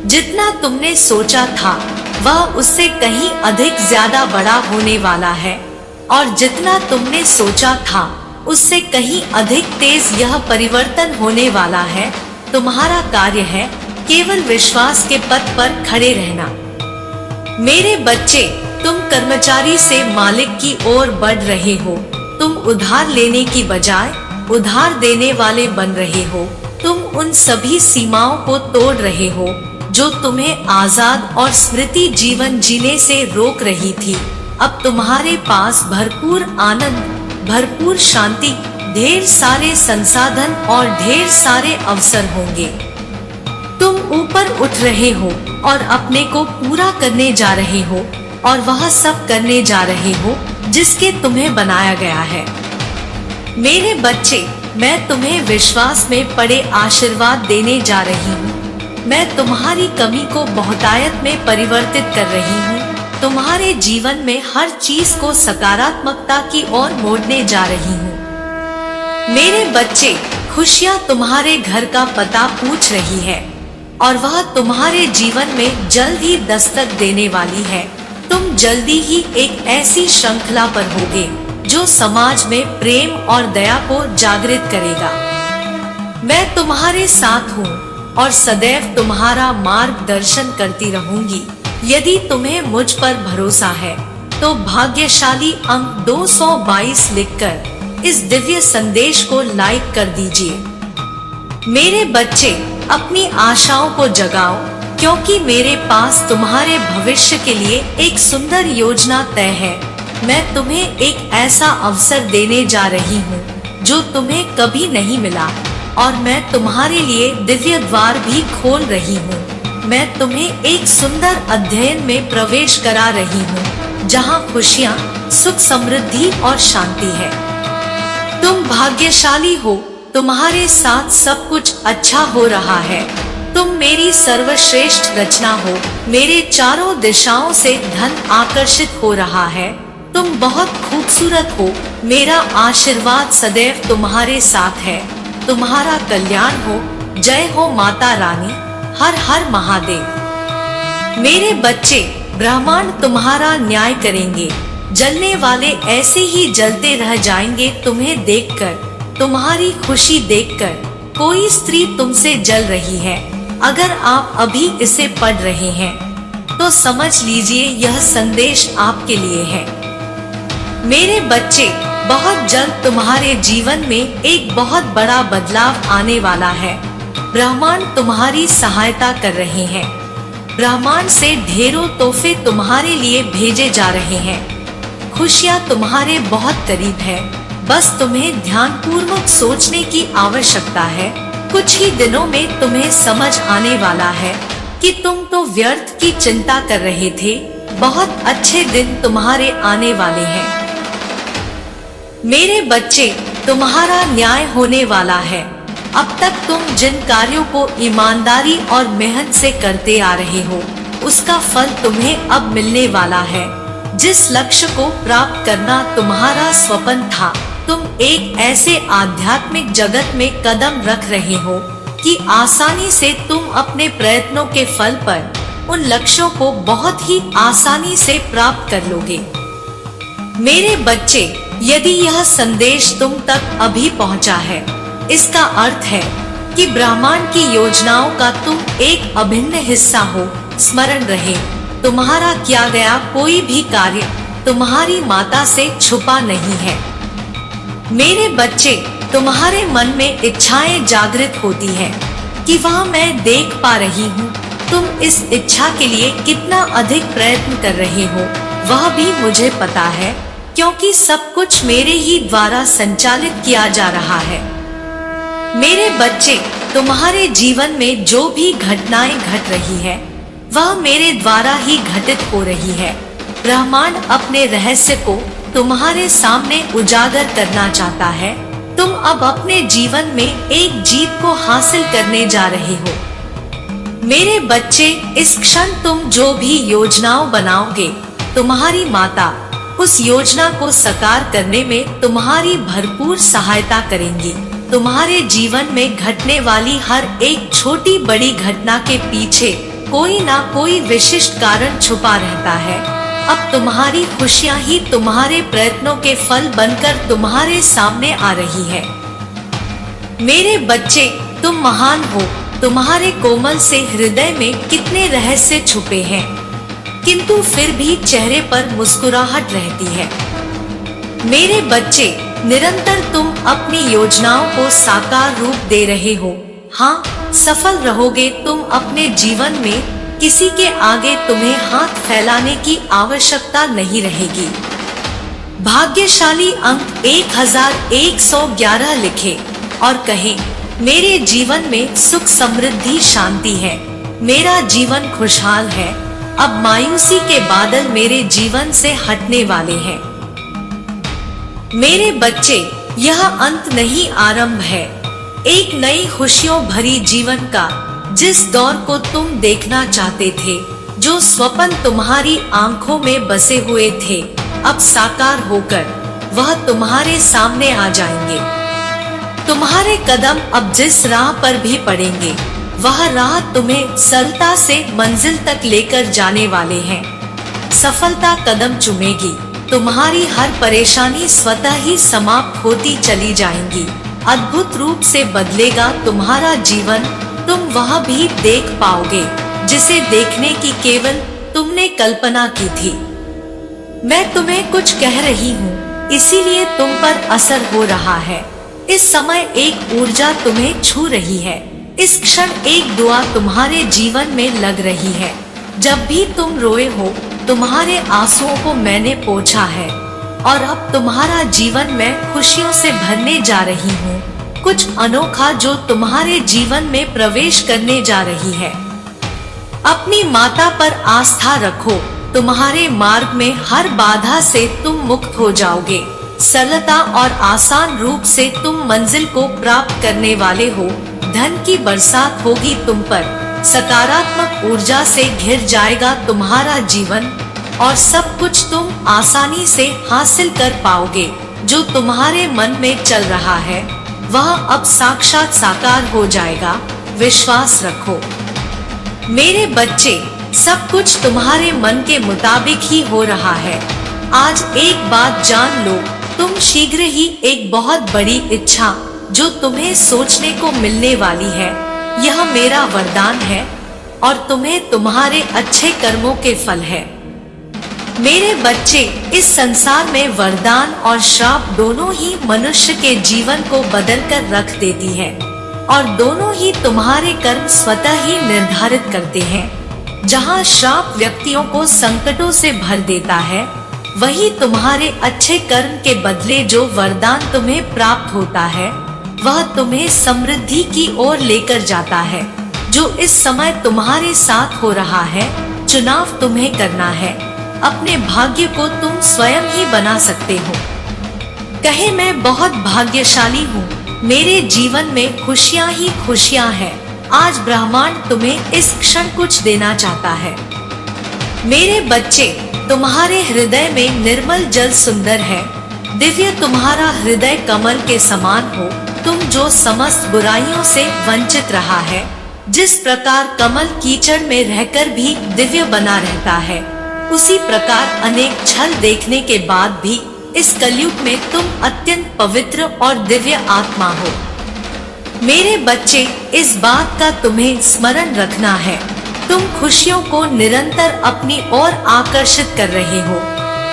जितना तुमने सोचा था वह उससे कहीं अधिक ज्यादा बड़ा होने वाला है, और जितना तुमने सोचा था उससे कहीं अधिक तेज यह परिवर्तन होने वाला है। तुम्हारा कार्य है केवल विश्वास के पथ पर खड़े रहना। मेरे बच्चे, तुम कर्मचारी से मालिक की ओर बढ़ रहे हो। तुम उधार लेने की बजाय उधार देने वाले बन रहे हो। तुम उन सभी सीमाओं को तोड़ रहे हो जो तुम्हें आजाद और स्मृति जीवन जीने से रोक रही थी। अब तुम्हारे पास भरपूर आनंद, भरपूर शांति, ढेर सारे संसाधन और ढेर सारे अवसर होंगे। तुम ऊपर उठ रहे हो और अपने को पूरा करने जा रहे हो, और वह सब करने जा रहे हो जिसके तुम्हें बनाया गया है। मेरे बच्चे, मैं तुम्हें विश्वास में पड़े आशीर्वाद देने जा रही हूँ। मैं तुम्हारी कमी को बहुतायत में परिवर्तित कर रही हूँ। तुम्हारे जीवन में हर चीज को सकारात्मकता की ओर मोड़ने जा रही हूँ। मेरे बच्चे, खुशियाँ तुम्हारे घर का पता पूछ रही है, और वह तुम्हारे जीवन में जल्द ही दस्तक देने वाली है। तुम जल्दी ही एक ऐसी श्रृंखला पर होगे जो समाज में प्रेम और दया को जागृत करेगा। मैं तुम्हारे साथ हूँ और सदैव तुम्हारा मार्गदर्शन करती रहूंगी। यदि तुम्हें मुझ पर भरोसा है तो भाग्यशाली अंक 222 लिखकर इस दिव्य संदेश को लाइक कर दीजिए। मेरे बच्चे, अपनी आशाओं को जगाओ, क्योंकि मेरे पास तुम्हारे भविष्य के लिए एक सुंदर योजना तय है। मैं तुम्हें एक ऐसा अवसर देने जा रही हूँ जो तुम्हें कभी नहीं मिला, और मैं तुम्हारे लिए दिव्य द्वार भी खोल रही हूँ। मैं तुम्हें एक सुंदर अध्ययन में प्रवेश करा रही हूँ जहाँ खुशियाँ, सुख, समृद्धि और शांति है। तुम भाग्यशाली हो, तुम्हारे साथ सब कुछ अच्छा हो रहा है। तुम मेरी सर्वश्रेष्ठ रचना हो। मेरे चारों दिशाओं से धन आकर्षित हो रहा है। तुम बहुत खूबसूरत हो। मेरा आशीर्वाद सदैव तुम्हारे साथ है। तुम्हारा कल्याण हो। जय हो माता रानी। हर हर महादेव। मेरे बच्चे, ब्रह्मांड तुम्हारा न्याय करेंगे। जलने वाले ऐसे ही जलते रह जाएंगे तुम्हें देखकर, तुम्हारी खुशी देखकर। कोई स्त्री तुमसे जल रही है। अगर आप अभी इसे पढ़ रहे हैं तो समझ लीजिए यह संदेश आपके लिए है। मेरे बच्चे, बहुत जल्द तुम्हारे जीवन में एक बहुत बड़ा बदलाव आने वाला है। ब्रह्मांड तुम्हारी सहायता कर रहे हैं। ब्रह्मांड से ढेरों तोहफे तुम्हारे लिए भेजे जा रहे हैं। खुशियाँ तुम्हारे बहुत करीब है। बस तुम्हें ध्यानपूर्वक सोचने की आवश्यकता है। कुछ ही दिनों में तुम्हें समझ आने वाला है कि तुम तो व्यर्थ की चिंता कर रहे थे। बहुत अच्छे दिन तुम्हारे आने वाले हैं। मेरे बच्चे, तुम्हारा न्याय होने वाला है। अब तक तुम जिन कार्यों को ईमानदारी और मेहनत से करते आ रहे हो, उसका फल तुम्हें अब मिलने वाला है। जिस लक्ष्य को प्राप्त करना तुम्हारा स्वप्न था, तुम एक ऐसे आध्यात्मिक जगत में कदम रख रहे हो कि आसानी से तुम अपने प्रयत्नों के फल पर उन लक्ष्यों को बहुत ही आसानी से प्राप्त कर लोगे। मेरे बच्चे, यदि यह संदेश तुम तक अभी पहुंचा है, इसका अर्थ है कि ब्रह्मांड की योजनाओं का तुम एक अभिन्न हिस्सा हो। स्मरण रहे, तुम्हारा किया गया कोई भी कार्य तुम्हारी माता से छुपा नहीं है। मेरे बच्चे, तुम्हारे मन में इच्छाएं जागृत होती है कि वह मैं देख पा रही हूँ। तुम इस इच्छा के लिए कितना अधिक प्रयत्न कर रहे हो वह भी मुझे पता है, क्योंकि सब कुछ मेरे ही द्वारा संचालित किया जा रहा है। मेरे बच्चे, तुम्हारे जीवन में जो भी घटनाएं घट रही है वह मेरे द्वारा ही घटित हो रही है। ब्रह्मांड अपने रहस्य को तुम्हारे सामने उजागर करना चाहता है। तुम अब अपने जीवन में एक जीत को हासिल करने जा रहे हो। मेरे बच्चे, इस क्षण तुम जो भी योजनाओं बनाओगे, तुम्हारी माता उस योजना को साकार करने में तुम्हारी भरपूर सहायता करेंगी। तुम्हारे जीवन में घटने वाली हर एक छोटी बड़ी घटना के पीछे कोई ना कोई विशिष्ट कारण छुपा रहता है। अब तुम्हारी खुशियां ही तुम्हारे प्रयत्नों के फल बनकर तुम्हारे सामने आ रही है। मेरे बच्चे, तुम महान हो। तुम्हारे कोमल से हृदय में कितने रहस्य छुपे हैं, किंतु फिर भी चेहरे पर मुस्कुराहट रहती है। मेरे बच्चे, निरंतर तुम अपनी योजनाओं को साकार रूप दे रहे हो। हाँ, सफल रहोगे तुम अपने जीवन में। किसी के आगे तुम्हें हाथ फैलाने की आवश्यकता नहीं रहेगी। भाग्यशाली अंक 1111 लिखे और कहें, मेरे जीवन में सुख समृद्धि शांति है। मेरा जीवन खुशहाल है। अब मायूसी के बादल मेरे जीवन से हटने वाले हैं। मेरे बच्चे, यह अंत नहीं, आरंभ है एक नई खुशियों भरी जीवन का। जिस दौर को तुम देखना चाहते थे, जो स्वप्न तुम्हारी आंखों में बसे हुए थे, अब साकार होकर वह तुम्हारे सामने आ जाएंगे। तुम्हारे कदम अब जिस राह पर भी पड़ेंगे, वह राह तुम्हें सरलता से मंजिल तक लेकर जाने वाले हैं। सफलता कदम चूमेगी। तुम्हारी हर परेशानी स्वतः ही समाप्त होती चली जाएंगी। अद्भुत रूप से बदलेगा तुम्हारा जीवन। तुम वह भी देख पाओगे जिसे देखने की केवल तुमने कल्पना की थी। मैं तुम्हें कुछ कह रही हूँ, इसीलिए तुम पर असर हो रहा है। इस समय एक ऊर्जा तुम्हें छू रही है। इस क्षण एक दुआ तुम्हारे जीवन में लग रही है। जब भी तुम रोए हो, तुम्हारे आंसुओं को मैंने पोंछा है और अब तुम्हारा जीवन में खुशियों से भरने जा रही हूँ। कुछ अनोखा जो तुम्हारे जीवन में प्रवेश करने जा रही है। अपनी माता पर आस्था रखो। तुम्हारे मार्ग में हर बाधा से तुम मुक्त हो जाओगे। सरलता और आसान रूप से तुम मंजिल को प्राप्त करने वाले हो। धन की बरसात होगी तुम पर। सकारात्मक ऊर्जा से घिर जाएगा तुम्हारा जीवन और सब कुछ तुम आसानी से हासिल कर पाओगे। जो तुम्हारे मन में चल रहा है वह अब साक्षात साकार हो जाएगा। विश्वास रखो। मेरे बच्चे, सब कुछ तुम्हारे मन के मुताबिक ही हो रहा है। आज एक बात जान लो, तुम शीघ्र ही एक बहुत बड़ी इच्छा जो तुम्हें सोचने को मिलने वाली है, यह मेरा वरदान है और तुम्हें तुम्हारे अच्छे कर्मों के फल है। मेरे बच्चे, इस संसार में वरदान और श्राप दोनों ही मनुष्य के जीवन को बदल कर रख देती है और दोनों ही तुम्हारे कर्म स्वतः ही निर्धारित करते हैं। जहाँ श्राप व्यक्तियों को संकटों से भर देता है, वही तुम्हारे अच्छे कर्म के बदले जो वरदान तुम्हें प्राप्त होता है, वह तुम्हें समृद्धि की ओर लेकर जाता है। जो इस समय तुम्हारे साथ हो रहा है, चुनाव तुम्हें करना है। अपने भाग्य को तुम स्वयं ही बना सकते हो। कहे, मैं बहुत भाग्यशाली हूँ। मेरे जीवन में खुशियाँ ही खुशियाँ हैं। आज ब्रह्मांड तुम्हें इस क्षण कुछ देना चाहता है। मेरे बच्चे, तुम्हारे हृदय में निर्मल जल सुंदर है। दिव्य तुम्हारा हृदय कमल के समान हो। तुम जो समस्त बुराइयों से वंचित रहा है, जिस प्रकार कमल कीचड़ में रहकर भी दिव्य बना रहता है, उसी प्रकार अनेक छल देखने के बाद भी इस कलयुग में तुम अत्यंत पवित्र और दिव्य आत्मा हो। मेरे बच्चे, इस बात का तुम्हें स्मरण रखना है तुम खुशियों को निरंतर अपनी ओर आकर्षित कर रहे हो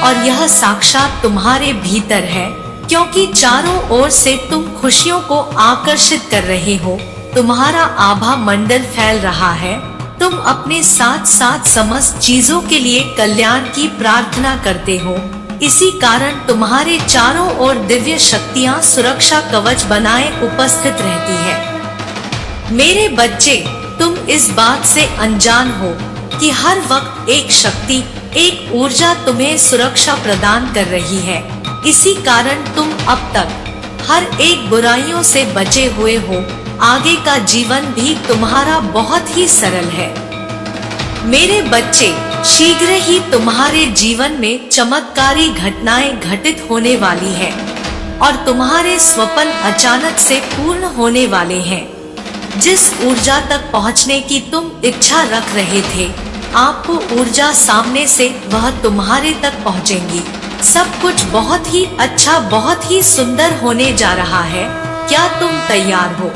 और यह साक्षात तुम्हारे भीतर है, क्योंकि चारों ओर से तुम खुशियों को आकर्षित कर रहे हो। तुम्हारा आभा मंडल फैल रहा है। तुम अपने साथ साथ समस्त चीजों के लिए कल्याण की प्रार्थना करते हो। इसी कारण तुम्हारे चारों ओर दिव्य शक्तियां सुरक्षा कवच बनाए उपस्थित रहती है। मेरे बच्चे, तुम इस बात से अनजान हो कि हर वक्त एक शक्ति, एक ऊर्जा तुम्हें सुरक्षा प्रदान कर रही है। इसी कारण तुम अब तक हर एक बुराइयों से बचे हुए हो। आगे का जीवन भी तुम्हारा बहुत ही सरल है। मेरे बच्चे, शीघ्र ही तुम्हारे जीवन में चमत्कारी घटनाएं घटित होने वाली है और तुम्हारे स्वप्न अचानक से पूर्ण होने वाले हैं। जिस ऊर्जा तक पहुंचने की तुम इच्छा रख रहे थे, आपको ऊर्जा सामने से वह तुम्हारे तक पहुंचेंगी। सब कुछ बहुत ही अच्छा, बहुत ही सुंदर होने जा रहा है। क्या तुम तैयार हो?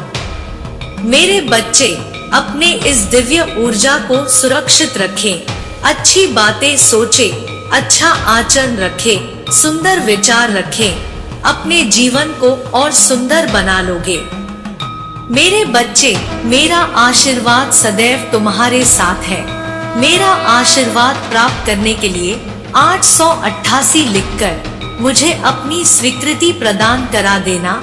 मेरे बच्चे, अपने इस दिव्य ऊर्जा को सुरक्षित रखें। अच्छी बातें सोचें, अच्छा आचरण रखें, सुंदर विचार रखें। अपने जीवन को और सुंदर बना लोगे। मेरे बच्चे, मेरा आशीर्वाद सदैव तुम्हारे साथ है। मेरा आशीर्वाद प्राप्त करने के लिए 888 लिखकर मुझे अपनी स्वीकृति प्रदान करा देना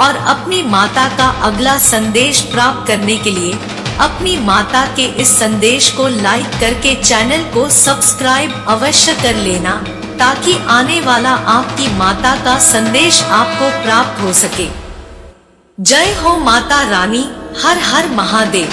और अपनी माता का अगला संदेश प्राप्त करने के लिए अपनी माता के इस संदेश को लाइक करके चैनल को सब्सक्राइब अवश्य कर लेना, ताकि आने वाला आपकी माता का संदेश आपको प्राप्त हो सके। जय हो माता रानी। हर हर महादेव।